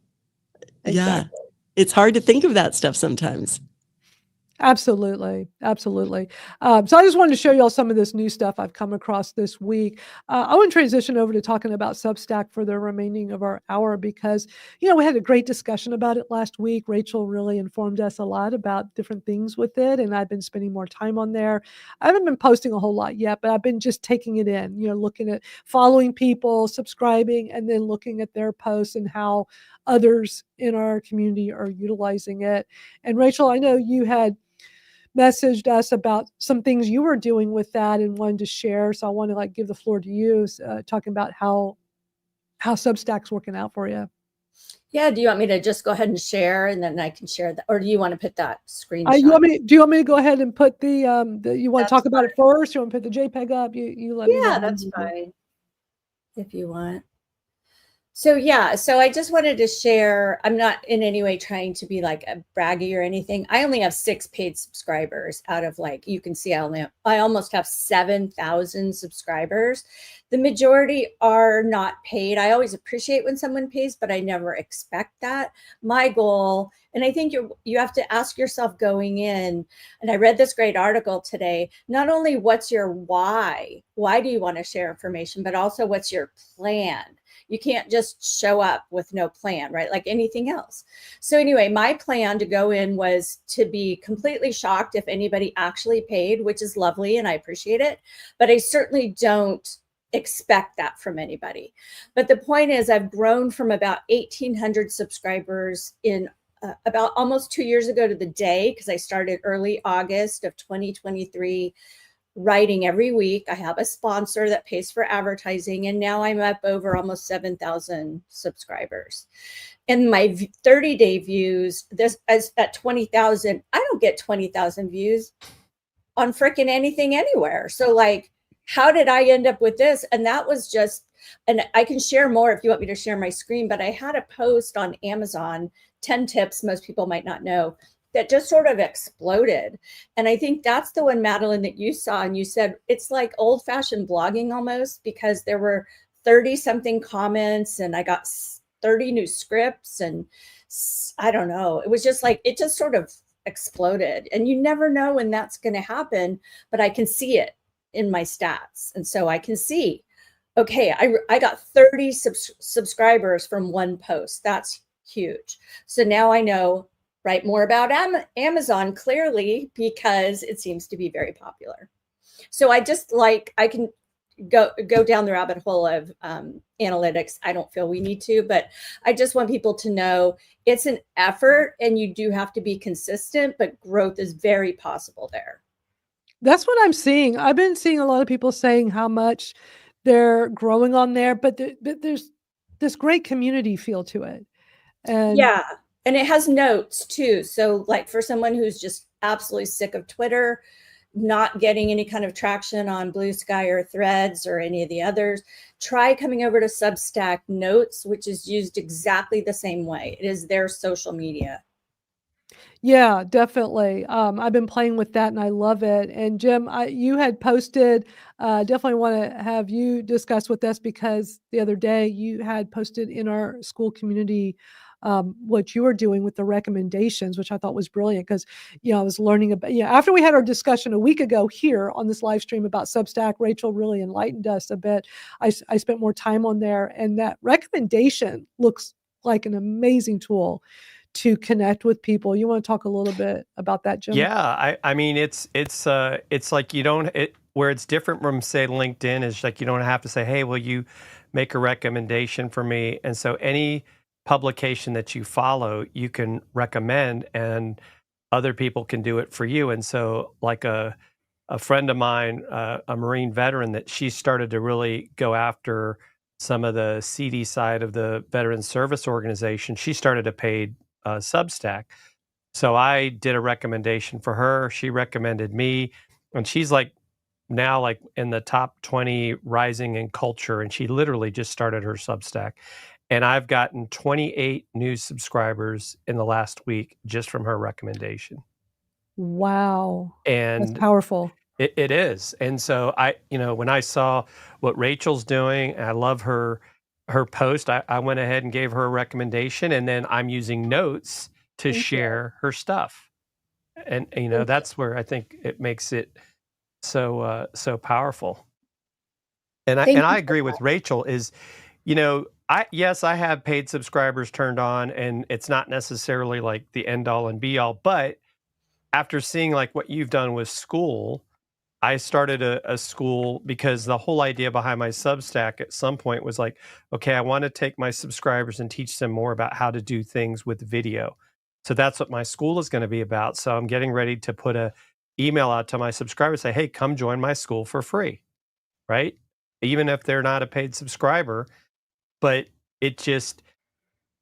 Exactly. It's hard to think of that stuff sometimes. Absolutely. Absolutely. So I just wanted to show you all some of this new stuff I've come across this week. I want to transition over to talking about Substack for the remaining of our hour because, we had a great discussion about it last week. Rachel really informed us a lot about different things with it, and I've been spending more time on there. I haven't been posting a whole lot yet, but I've been just taking it in, looking at following people, subscribing, and then looking at their posts and how others in our community are utilizing it. And Rachel, I know you had messaged us about some things you were doing with that and wanted to share. So I want to give the floor to you, talking about how Substack's working out for you. Yeah. Do you want me to just go ahead and share and then I can share that? Or do you want to put that screenshot? Do you want me to go ahead and put the you want to talk about it first? You want to put the JPEG up? You let me know. Yeah, that's fine. If you want. So yeah, so I just wanted to share, I'm not in any way trying to be like a braggy or anything. I only have 6 paid subscribers out of you can see I almost have 7,000 subscribers. The majority are not paid. I always appreciate when someone pays, but I never expect that. My goal, and I think you have to ask yourself going in, and I read this great article today, not only what's your why do you want to share information, but also what's your plan. You can't just show up with no plan, right? Like anything else. So anyway, my plan to go in was to be completely shocked if anybody actually paid, which is lovely and I appreciate it, but I certainly don't expect that from anybody. But the point is I've grown from about 1,800 subscribers in about almost 2 years ago to the day, because I started early August of 2023, writing every week. I have a sponsor that pays for advertising, and now I'm up over almost 7,000 subscribers. And my 30-day views, this as at 20,000, I don't get 20,000 views on frickin' anything anywhere. So how did I end up with this? And that was just, and I can share more if you want me to share my screen, but I had a post on Amazon, 10 tips most people might not know, that just sort of exploded. And I think that's the one, Madeline, that you saw. And you said it's like old-fashioned blogging almost, because there were 30 something comments and I got 30 new scripts, and I don't know. It was just like, it just sort of exploded. And you never know when that's going to happen, but I can see it in my stats. And so I can see, okay, I got 30 subscribers from one post. That's huge. So now I know, write more about Amazon, clearly, because it seems to be very popular. So I just like, I can go down the rabbit hole of analytics. I don't feel we need to, but I just want people to know it's an effort and you do have to be consistent, but growth is very possible there. That's what I'm seeing. I've been seeing a lot of people saying how much they're growing on there, but there's this great community feel to it. And yeah, and it has notes too. So like for someone who's just absolutely sick of Twitter, not getting any kind of traction on Blue Sky or Threads or any of the others, try coming over to Substack Notes, which is used exactly the same way. It is their social media. yeah, definitely. I've been playing with that and I love it. And Jim, you had posted, definitely want to have you discuss with us, because the other day you had posted in our school community what you were doing with the recommendations, which I thought was brilliant, because, I was learning about, after we had our discussion a week ago here on this live stream about Substack, Rachel really enlightened us a bit. I spent more time on there, and that recommendation looks like an amazing tool to connect with people. You want to talk a little bit about that, Jim? Yeah, I mean, it's like where it's different from, say, LinkedIn is like you don't have to say, hey, will you make a recommendation for me? And so any publication that you follow, you can recommend, and other people can do it for you. And so like a friend of mine, a Marine veteran, that she started to really go after some of the seedy side of the Veteran Service Organization. She started a paid Substack. So I did a recommendation for her. She recommended me, and she's like now like in the top 20 rising in culture. And she literally just started her Substack. And I've gotten 28 new subscribers in the last week just from her recommendation. Wow. And that's powerful. It is. And so when I saw what Rachel's doing, and I love her post, I went ahead and gave her a recommendation, and then I'm using Notes to share her stuff. And that's where I think it makes it so powerful. And I agree with Rachel is, I have paid subscribers turned on, and it's not necessarily like the end all and be all, but after seeing like what you've done with SKOOL, I started a school because the whole idea behind my Substack at some point was like, okay, I want to take my subscribers and teach them more about how to do things with video. So that's what my school is going to be about. So I'm getting ready to put a email out to my subscribers, say, hey, come join my school for free, right? Even if they're not a paid subscriber. But it just,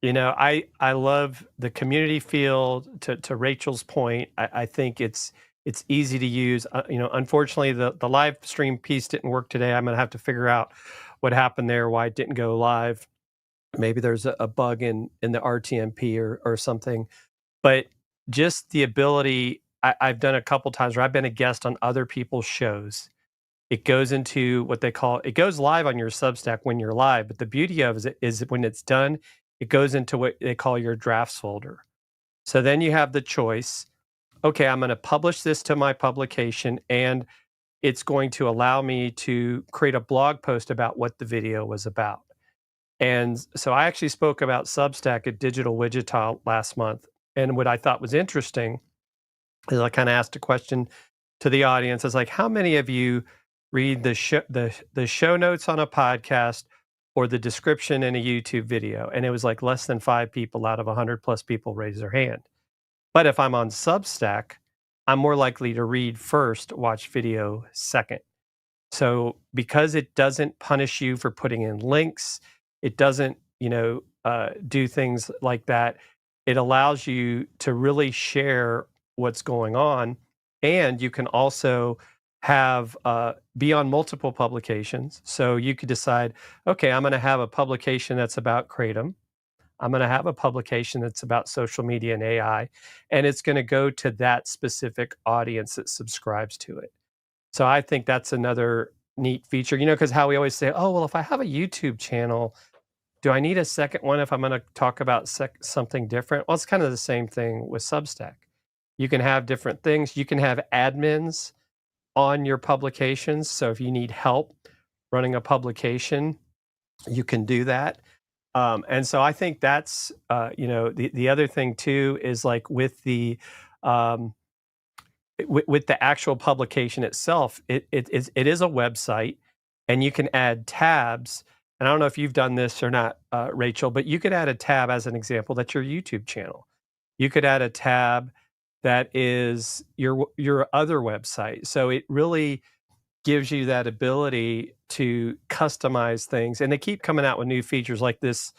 I love the community feel. To Rachel's point, I think it's easy to use. Unfortunately, the live stream piece didn't work today. I'm going to have to figure out what happened there, why it didn't go live. Maybe there's a bug in the RTMP or something. But just the ability, I've done a couple times where I've been a guest on other people's shows. It goes into what they call, it goes live on your Substack when you're live. But the beauty of it is when it's done, it goes into what they call your drafts folder. So then you have the choice, okay, I'm going to publish this to my publication, and it's going to allow me to create a blog post about what the video was about. And so I actually spoke about Substack at Digital Wichita last month. And what I thought was interesting is I kind of asked a question to the audience. It's like, how many of you read the show notes on a podcast or the description in a YouTube video? And it was like less than 5 people out of 100 plus people raised their hand. But if I'm on Substack, I'm more likely to read first, watch video second. So because it doesn't punish you for putting in links, it doesn't, do things like that. It allows you to really share what's going on. And you can also have be on multiple publications. So you could decide, okay, I'm going to have a publication that's about Kratom. I'm going to have a publication that's about social media and AI, and it's going to go to that specific audience that subscribes to it. So I think that's another neat feature, because how we always say, oh, well, if I have a YouTube channel, do I need a second one if I'm going to talk about something different? Well, it's kind of the same thing with Substack. You can have different things. You can have admins on your publications. So if you need help running a publication, you can do that. And so I think that's, the other thing too is like with the, with the actual publication itself, it is a website, and you can add tabs. And I don't know if you've done this or not, Rachel, but you could add a tab as an example. That's your YouTube channel. You could add a tab that is your other website. So it really gives you that ability to customize things. And they keep coming out with new features like this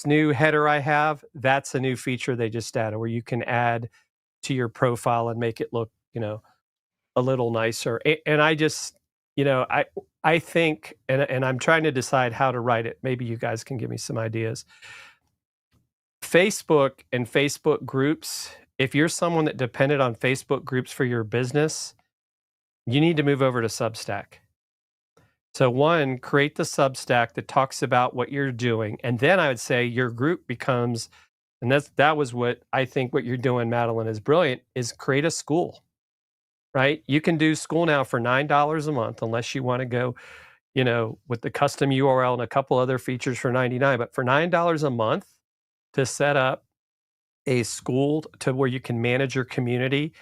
new header I have. That's a new feature they just added where you can add to your profile and make it look, a little nicer. And I just, I think, and I'm trying to decide how to write it. Maybe you guys can give me some ideas. Facebook and Facebook groups, if you're someone that depended on Facebook groups for your business, you need to move over to Substack. So one, create the Substack that talks about what you're doing. And then I would say your group becomes, and that was what I think what you're doing, Madeline, is brilliant, is create a school, right? You can do school now for $9 a month, unless you want to go, with the custom URL and a couple other features for $99. But for $9 a month to set up a school to where you can manage your community.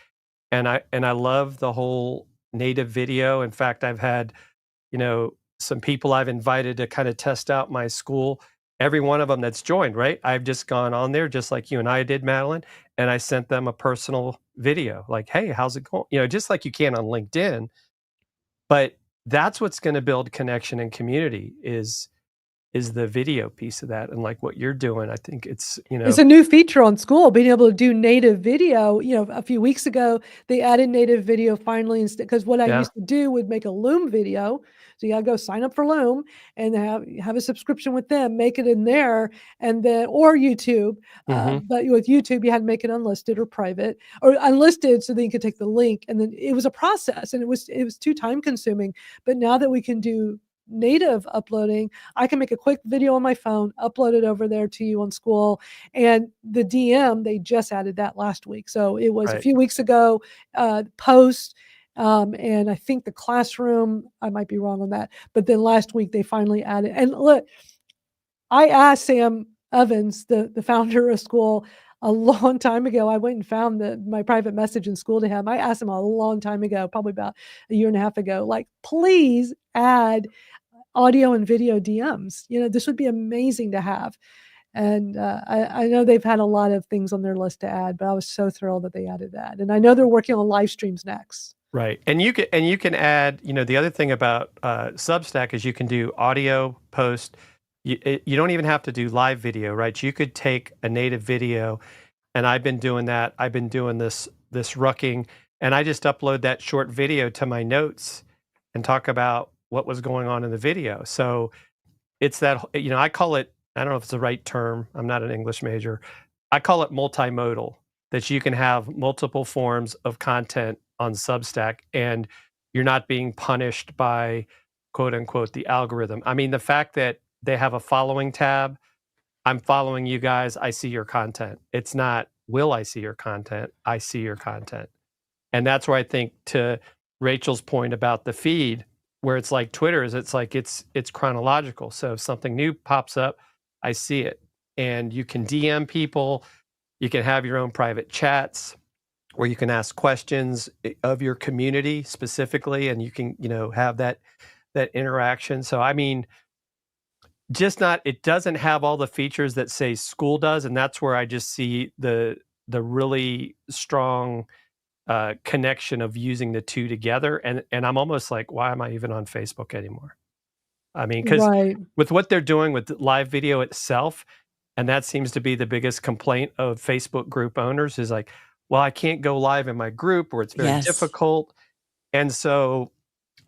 And I love the whole native video. In fact, I've had, some people I've invited to kind of test out my school. Every one of them that's joined, right? I've just gone on there, just like you and I did, Madeline, and I sent them a personal video like, hey, how's it going? Just like you can on LinkedIn. But that's what's going to build connection and community is the video piece of that. And like what you're doing, I think it's, It's a new feature on School, being able to do native video. A few weeks ago, they added native video finally, instead, because what I used to do would make a Loom video. So you gotta go sign up for Loom and have a subscription with them, make it in there, and then, or YouTube. But with YouTube, you had to make it unlisted or private or unlisted, so then you could take the link. And then it was a process, and it was too time consuming. But now that we can do native uploading, I can make a quick video on my phone, upload it over there to you on School. And the DM, they just added that last week. So it was a few weeks ago, post, and I think the classroom, I might be wrong on that, but then last week they finally added. And look, I asked Sam Evans, the founder of School, a long time ago. I went and found my private message in School to him. I asked him a long time ago, probably about a year and a half ago, like, please add audio and video DMs. This would be amazing to have. And I know they've had a lot of things on their list to add, but I was so thrilled that they added that. And I know they're working on live streams next. Right. And you can add, the other thing about Substack is you can do audio post. You don't even have to do live video, right? You could take a native video, and I've been doing that. I've been doing this rucking, and I just upload that short video to my notes and talk about what was going on in the video. So it's that, I call it, I don't know if it's the right term, I'm not an English major, I call it multimodal, that you can have multiple forms of content on Substack and you're not being punished by, quote unquote, the algorithm. I mean, the fact that they have a following tab, I'm following you guys, I see your content. It's not, will I see your content? I see your content. And that's where I think, to Rachel's point about the feed, where it's like Twitter is, it's like it's chronological. So if something new pops up, I see it. And you can DM people, you can have your own private chats where you can ask questions of your community specifically, and you can, have that interaction. So I mean, it doesn't have all the features that, say, School does, and that's where I just see the really strong connection of using the two together. And I'm almost like, why am I even on Facebook anymore? I mean, because with what they're doing with live video itself, and that seems to be the biggest complaint of Facebook group owners, is like, well, I can't go live in my group, or it's very difficult. And so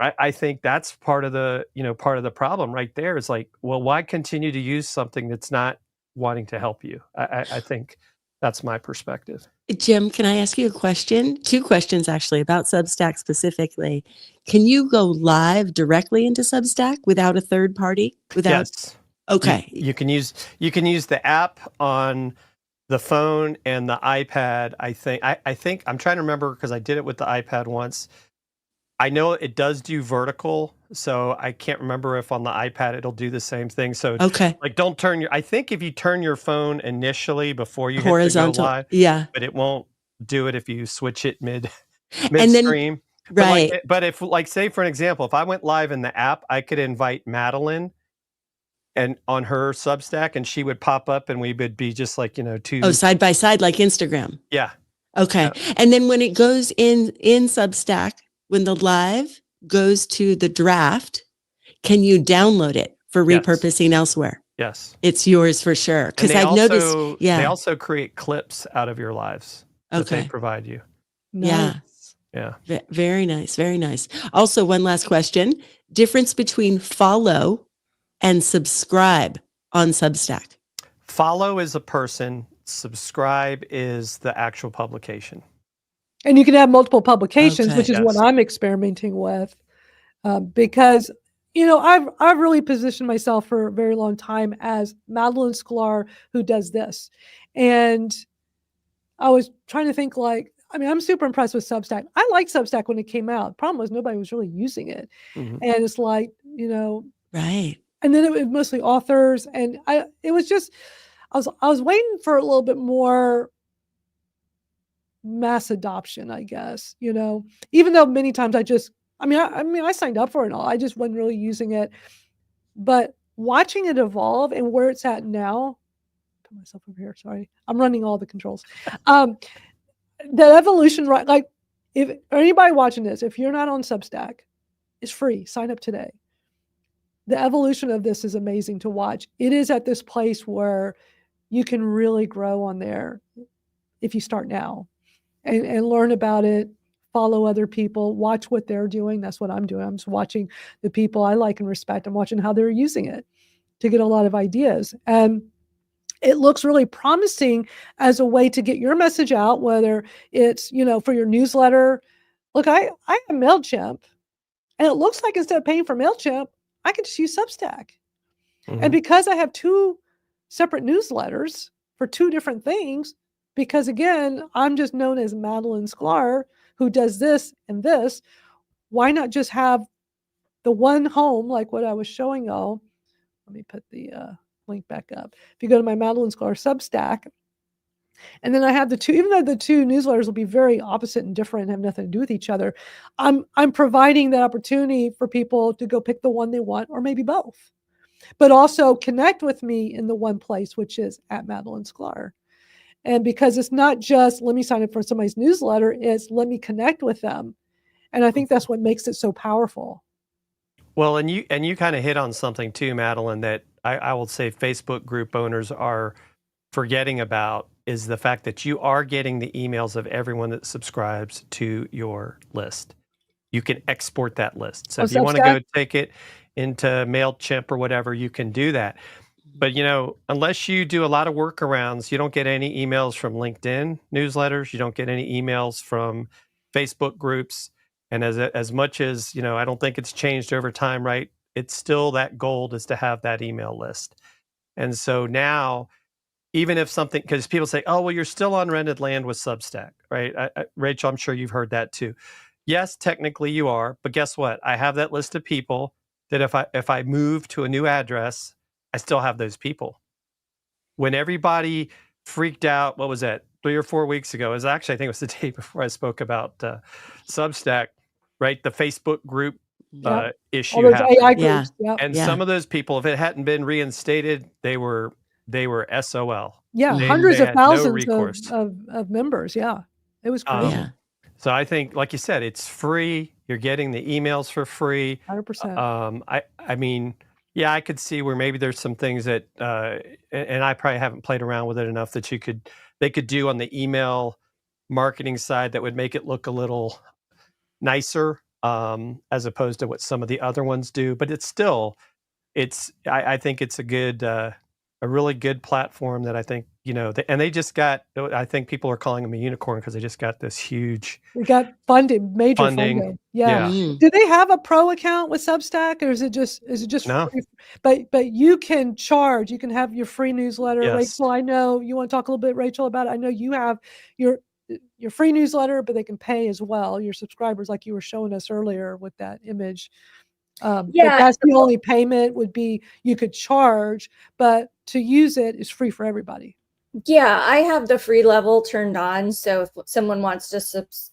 I think that's part of the problem right there, is like, well, why continue to use something that's not wanting to help you? I think that's my perspective. Jim, can I ask you a question? 2 questions, actually, about Substack specifically. Can you go live directly into Substack without a third party? Yes. Okay. You can use the app on the phone and the iPad. I think I'm trying to remember because I did it with the iPad once. I know it does do vertical, so I can't remember if on the iPad it'll do the same thing. So Okay. like don't turn your I think if you turn your phone initially before you hit the go Horizontal. live, Yeah. but it won't do it if you switch it And then, midstream. right. But if like say for an example, if I went live in the app, I could invite Madeline and on her Substack and she would pop up and we would be just like, Oh, two. side by side, like Instagram. Yeah. Okay. Yeah. And then when it goes in Substack, when the live goes to the draft, can you download it for Yes. repurposing elsewhere? Yes. It's yours for sure. And Because they I've noticed, they yeah. also create clips out of your lives that they Okay. provide you. Yeah. Yeah. Very nice. Very nice. Also, one last question. Difference between follow and subscribe on Substack. Follow is a person, subscribe is the actual publication. And you can have multiple publications, Okay. which is what Yes. I'm experimenting with, because I've really positioned myself for a very long time as Madeline Sklar who does this, and I was trying to think I'm super impressed with Substack. I liked Substack when it came out. Problem was nobody was really using it, Mhm. and it's like Right. and then it was mostly authors, and it was just I was waiting for a little bit more mass adoption, I guess, even though many times I signed up for it and all. I just wasn't really using it. But watching it evolve and where it's at now, put myself over here, sorry. I'm running all the controls. The evolution, right? Like if anybody watching this, if you're not on Substack, it's free. Sign up today. The evolution of this is amazing to watch. It is at this place where you can really grow on there if you start now. And learn about it, follow other people, watch what they're doing. That's what I'm doing. I'm just watching the people I like and respect. I'm watching how they're using it to get a lot of ideas. And it looks really promising as a way to get your message out, whether it's, for your newsletter. Look, I have MailChimp, and it looks like instead of paying for MailChimp, I can just use Substack. And because I have two separate newsletters for two different things, because again, I'm just known as Madeline Sklar, who does this and this, why not just have the one home like what I was showing y'all? Let me put the link back up. If you go to my Madeline Sklar Substack, and then I have the two, even though the two newsletters will be very opposite and different and have nothing to do with each other, I'm providing that opportunity for people to go pick the one they want or maybe both. But also connect with me in the one place, which is at Madeline Sklar. And because it's not just let me sign up for somebody's newsletter, it's let me connect with them. And I think that's what makes it so powerful. Well, and you kind of hit on something too, Madeline, that I will say Facebook group owners are forgetting about is the fact that you are getting the emails of everyone that subscribes to your list. You can export that list. So if you want to go take it into MailChimp or whatever, you can do that. But, unless you do a lot of workarounds, you don't get any emails from LinkedIn newsletters. You don't get any emails from Facebook groups. And as much as, I don't think it's changed over time, right? It's still that gold is to have that email list. And so now, even if something, because people say, oh, well, you're still on rented land with Substack, right? Rachel, I'm sure you've heard that too. Yes, technically you are, but guess what? I have that list of people that if I move to a new address, I still have those people. When everybody freaked out, what was that, 3 or 4 weeks ago? It was actually, I think it was the day before I spoke about Substack, right? The Facebook group issue All those happened. AI groups. Yeah. And some of those people, if it hadn't been reinstated, they were SOL. Yeah, hundreds of thousands of members. Yeah, it was crazy. So I think, like you said, it's free. You're getting the emails for free. 100%. I mean, yeah, I could see where maybe there's some things that, and I probably haven't played around with it enough that they could do on the email marketing side that would make it look a little nicer, as opposed to what some of the other ones do. But it's still, I think it's a good, or a really good platform that I think, and they just got, I think people are calling them a unicorn because they just got this huge We got funding, major funding. funding. Yeah. Mm. Do they have a pro account with Substack, or is it just No. free? But you can charge. You can have your free newsletter. Yes. Rachel, I know you want to talk a little bit, Rachel, about it. I know you have your free newsletter, but they can pay as well. Your subscribers, like you were showing us earlier with that image. But Yeah. that's the only payment would be you could charge, but to use it is free for everybody. Yeah, I have the free level turned on. So if someone wants to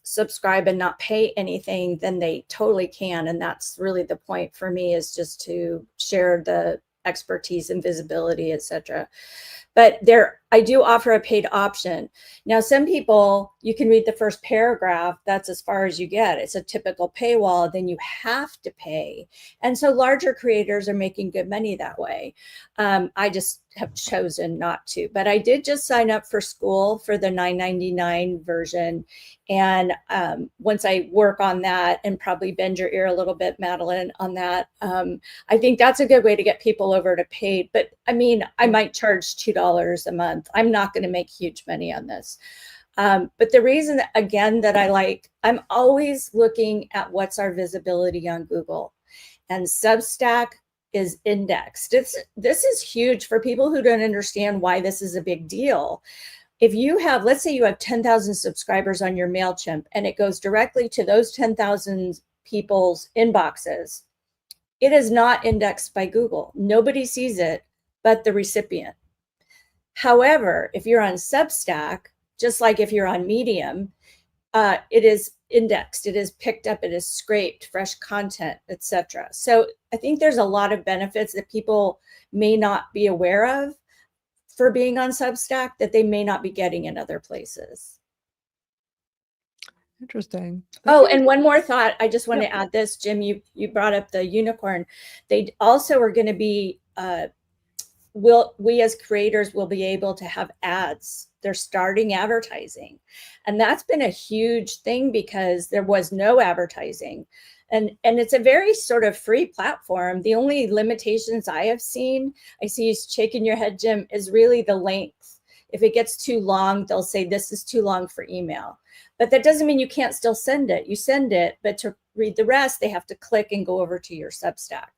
subscribe and not pay anything, then they totally can. And that's really the point for me, is just to share the expertise and visibility, etc. But I do offer a paid option. Now, some people, you can read the first paragraph. That's as far as you get. It's a typical paywall. Then you have to pay. And so larger creators are making good money that way. I just have chosen not to. But I did just sign up for SKOOL for the $9.99 version. And once I work on that and probably bend your ear a little bit, Madeline, on that, I think that's a good way to get people over to paid. But I mean, I might charge $2 a month. I'm not going to make huge money on this. But the reason, again, that I'm always looking at what's our visibility on Google, and Substack is indexed. This is huge for people who don't understand why this is a big deal. If you have, let's say you have 10,000 subscribers on your MailChimp, and it goes directly to those 10,000 people's inboxes, it is not indexed by Google. Nobody sees it but the recipient. However, if you're on Substack, just like if you're on Medium, it is indexed, it is picked up, it is scraped, fresh content, etc. So I think there's a lot of benefits that people may not be aware of for being on Substack that they may not be getting in other places. Interesting. Oh, and one more thought. I just want to add this, Jim, you brought up the unicorn. They also are going to be, we as creators will be able to have ads. They're starting advertising. And that's been a huge thing because there was no advertising. And it's a very sort of free platform. The only limitations I have seen, I see you shaking your head, Jim, is really the length. If it gets too long, they'll say this is too long for email. But that doesn't mean you can't still send it. You send it, but to read the rest, they have to click and go over to your Substack.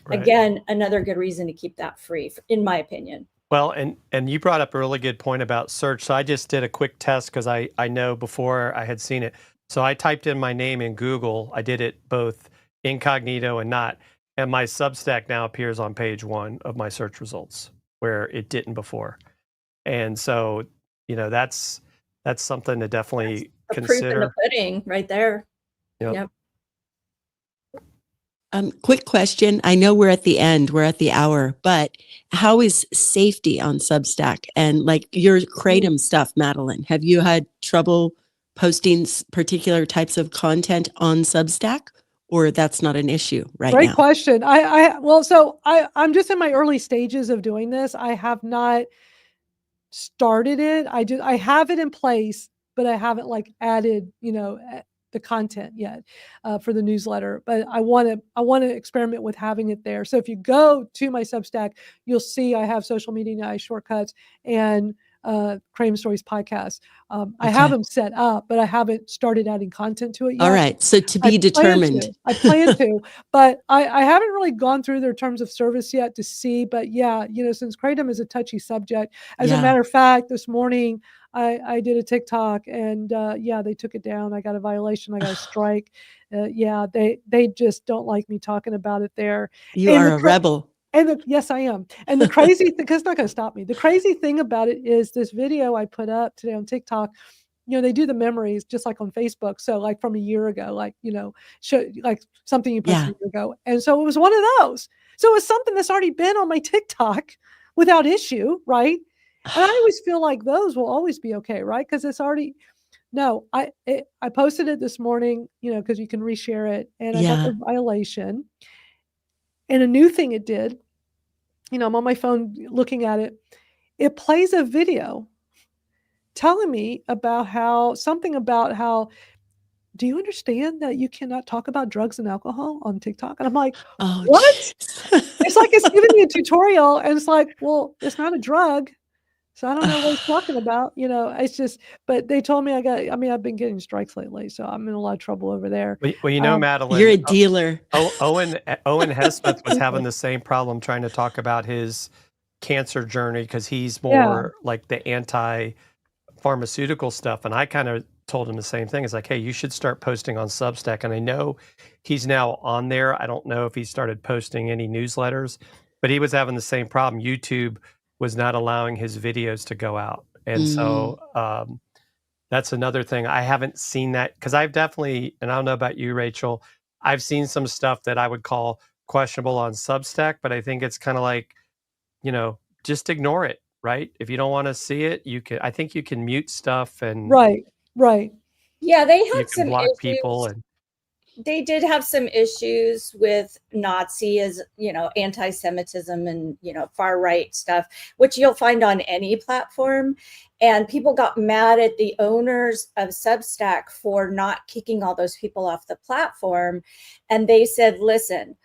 Right. Again, another good reason to keep that free, in my opinion. Well, and you brought up a really good point about search. So I just did a quick test because I know before I had seen it. So I typed in my name in Google. I did it both incognito and not. And my Substack now appears on page 1 of my search results, where it didn't before. And so, that's something to definitely consider. Proof in the pudding right there. Yep. Quick question. I know we're at the end, we're at the hour, but how is safety on Substack and like your Kratom stuff, Madeline? Have you had trouble posting particular types of content on Substack, or that's not an issue right now? Great question. I'm just in my early stages of doing this. I have not started it. I have it in place, but I haven't added, the content yet for the newsletter, but I want to experiment with having it there. So if you go to my Substack, you'll see I have Social Media Now shortcuts and Kratom Stories podcast. I have them set up, but I haven't started adding content to it yet. All right. So to be determined. I plan to, but I haven't really gone through their terms of service yet to see. But yeah, since Kratom is a touchy subject, as a matter of fact, this morning I did a TikTok and they took it down. I got a violation. I got a strike. They just don't like me talking about it there. You are a rebel. Yes, I am. And the crazy thing, because it's not going to stop me. The crazy thing about it is this video I put up today on TikTok, they do the memories just like on Facebook. So like from a year ago, show like something you posted a year ago. And so it was one of those. So it was something that's already been on my TikTok without issue, right? And I always feel like those will always be okay, right? Because it's already, I posted it this morning, because you can reshare it. And I got the violation. And a new thing it did, I'm on my phone looking at it. It plays a video telling me about how, do you understand that you cannot talk about drugs and alcohol on TikTok? And I'm like, what? It's like it's giving me a tutorial, and it's like, well, it's not a drug. So I don't know what he's talking about. It's just, but they told me I've been getting strikes lately, so I'm in a lot of trouble over there. Well, Madeline, You're a dealer. Owen Hesmith was having the same problem trying to talk about his cancer journey because he's more like the anti-pharmaceutical stuff. And I kind of told him the same thing. It's like, hey, you should start posting on Substack. And I know he's now on there. I don't know if he started posting any newsletters, but he was having the same problem. YouTube was not allowing his videos to go out. And so that's another thing. I haven't seen that because I've definitely, and I don't know about you, Rachel, I've seen some stuff that I would call questionable on Substack, but I think it's kind of like, just ignore it, right? If you don't want to see it, I think you can mute stuff and right. Yeah, they you had can some block issues. people and They did have some issues with anti-Semitism and, far right stuff, which you'll find on any platform. And people got mad at the owners of Substack for not kicking all those people off the platform. And they said, listen,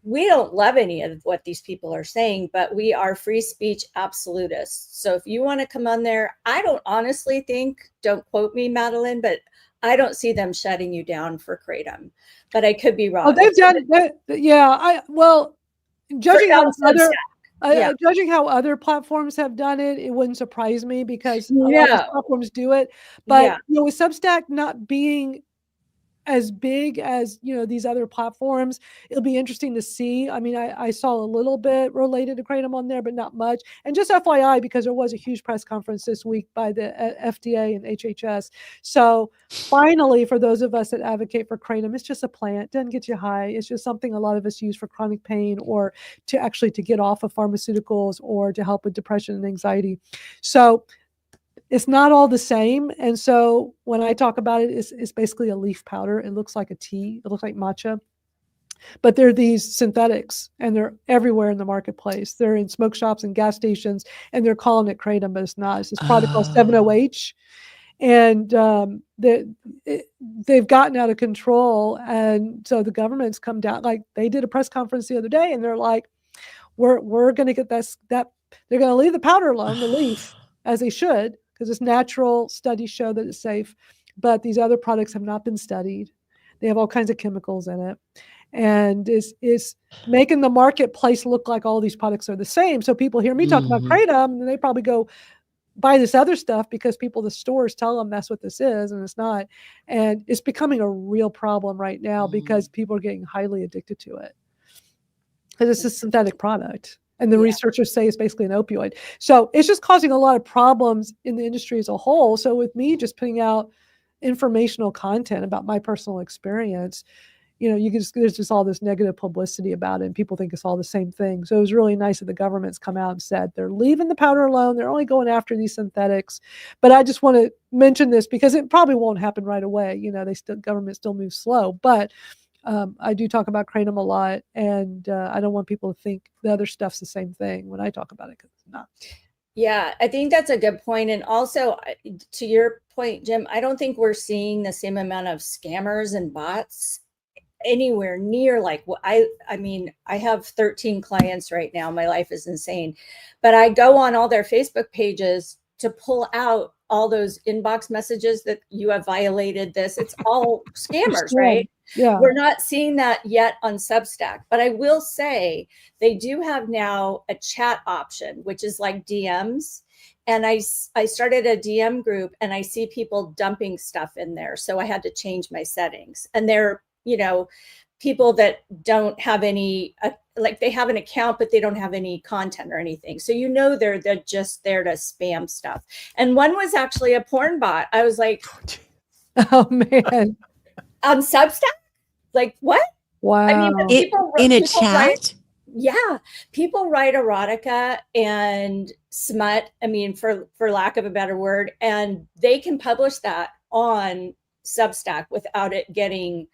we don't love any of what these people are saying, but we are free speech absolutists. So if you want to come on there, I don't honestly think, don't quote me, Madeline, but I don't see them shutting you down for Kratom, but I could be wrong. Oh, they've done it. Yeah. Judging how other platforms have done it, it wouldn't surprise me because a lot of platforms do it. But with Substack not being as big as these other platforms, it'll be interesting to see. I mean, I saw a little bit related to Kratom on there, but not much. And just FYI, because there was a huge press conference this week by the FDA and HHS. So finally, for those of us that advocate for Kratom, it's just a plant. It doesn't get you high. It's just something a lot of us use for chronic pain or to get off of pharmaceuticals or to help with depression and anxiety. So it's not all the same. And so when I talk about it, it's basically a leaf powder. It looks like a tea. It looks like matcha. But they're these synthetics, and they're everywhere in the marketplace. They're in smoke shops and gas stations, and they're calling it Kratom, but it's not. It's this product called 7-OH. And they've gotten out of control. And so the government's come down. Like, they did a press conference the other day, and they're like, we're going to get that they're going to leave the powder alone, the leaf, as they should, because it's natural. Studies show that it's safe, but these other products have not been studied. They have all kinds of chemicals in it, and it's making the marketplace look like all these products are the same. So people hear me talk about Kratom, and they probably go buy this other stuff because the stores tell them that's what this is, and it's not. And it's becoming a real problem right now because people are getting highly addicted to it because it's a synthetic product. And the researchers say it's basically an opioid. So it's just causing a lot of problems in the industry as a whole. So with me just putting out informational content about my personal experience, there's just all this negative publicity about it, and people think it's all the same thing. So it was really nice that the government's come out and said they're leaving the powder alone. They're only going after these synthetics. But I just want to mention this because it probably won't happen right away. Government still moves slow, but I do talk about Kratom a lot, and I don't want people to think the other stuff's the same thing when I talk about it, because it's not. Yeah, I think that's a good point. And also, to your point, Jim, I don't think we're seeing the same amount of scammers and bots anywhere near like what I have 13 clients right now. My life is insane, but I go on all their Facebook pages to pull out all those inbox messages that you have violated this. It's all scammers, right? Yeah. We're not seeing that yet on Substack, but I will say they do have now a chat option, which is like DMs. And I started a DM group, and I see people dumping stuff in there. So I had to change my settings. And they're, people that don't have any, like they have an account, but they don't have any content or anything. So, they're just there to spam stuff. And one was actually a porn bot. I was like, oh man. On Substack? Like, what? Wow. I mean, people in a people chat? People write erotica and smut, for lack of a better word, and they can publish that on Substack without it getting,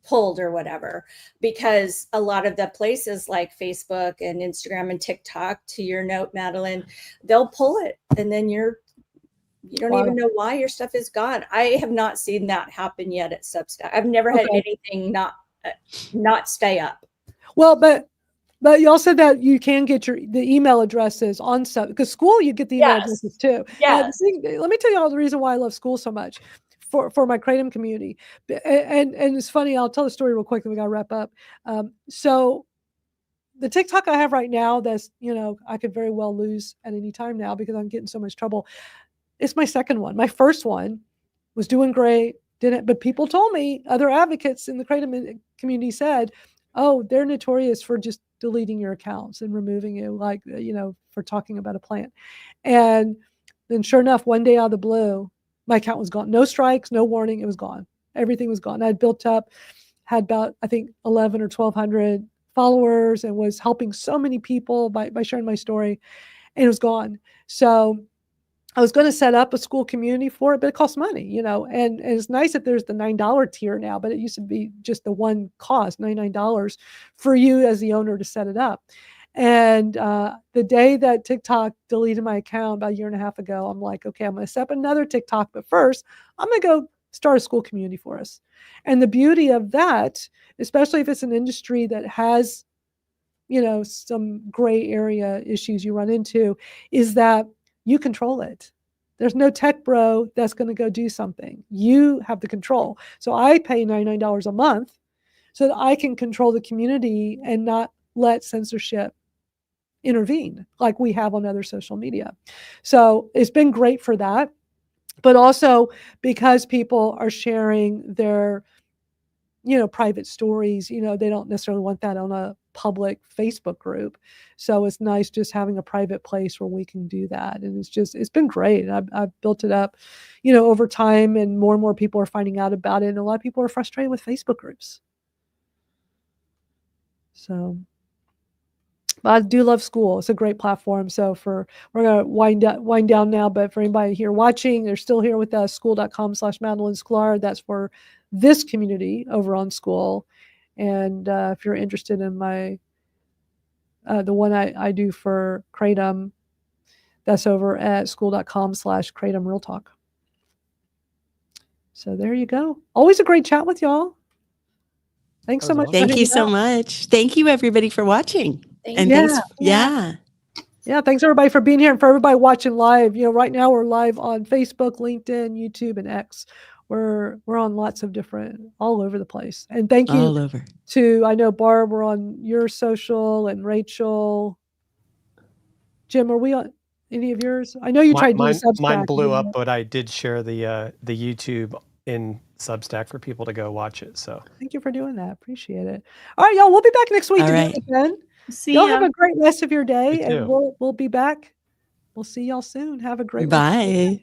pulled or whatever, because a lot of the places like Facebook and Instagram and TikTok, to your note, Madeline, they'll pull it, and then you don't even know why your stuff is gone. I have not seen that happen yet at Substack. I've never had anything not stay up. Well, but But you also said that you can get the email addresses on stuff because SKOOL, you get the email Yes. addresses too. Yes. Let me tell you all the reason why I love SKOOL so much for my Kratom community. And it's funny, I'll tell the story real quick and we got to wrap up. So the TikTok I have right now, that's, I could very well lose at any time now because I'm getting so much trouble. It's my second one. My first one was doing great, but people told me, other advocates in the Kratom community said, oh, they're notorious for just deleting your accounts and removing you, like, for talking about a plant. And then sure enough, one day out of the blue, my account was gone. No strikes, no warning. It was gone. Everything was gone. I'd built up, had about, I think, 11 or 1,200 followers and was helping so many people by sharing my story, and it was gone. So I was going to set up a SKOOL community for it, but it costs money, and it's nice that there's the $9 tier now, but it used to be just the one cost, $99 for you as the owner to set it up. And the day that TikTok deleted my account about a year and a half ago, I'm like, okay, I'm going to set up another TikTok, but first I'm going to go start a SKOOL community for us. And the beauty of that, especially if it's an industry that has, some gray area issues you run into, is that you control it. There's no tech bro that's going to go do something. You have the control. So I pay $99 a month so that I can control the community and not let censorship intervene like we have on other social media. So it's been great for that, but also because people are sharing their private stories, they don't necessarily want that on a public Facebook group. So it's nice just having a private place where we can do that. And it's been great. I've built it up, over time, and more people are finding out about it. And a lot of people are frustrated with Facebook groups. So, but I do love SKOOL. It's a great platform. So we're going to wind down now, but for anybody here watching, they're still here with us, SKOOL.com/Madeline Sklar. That's for this community over on SKOOL. And if you're interested in my the one I do for Kratom, that's over at SKOOL.com/Kratom Real Talk. So there you go. Always a great chat with y'all. Thanks so much. Thank you so much. Thank you, everybody, for watching. Thanks. Yeah. Yeah, thanks everybody for being here and for everybody watching live. Right now we're live on Facebook, LinkedIn, YouTube, and X. We're on lots of different, all over the place. And thank you all over to, I know Barb, we're on your social, and Rachel. Jim, are we on any of yours? I know you tried to do Substack. Mine blew up, but I did share the YouTube in Substack for people to go watch it. So thank you for doing that. Appreciate it. All right, y'all. We'll be back next week to do it again. Y'all have a great rest of your day, and we'll be back. We'll see y'all soon. Have a great Bye.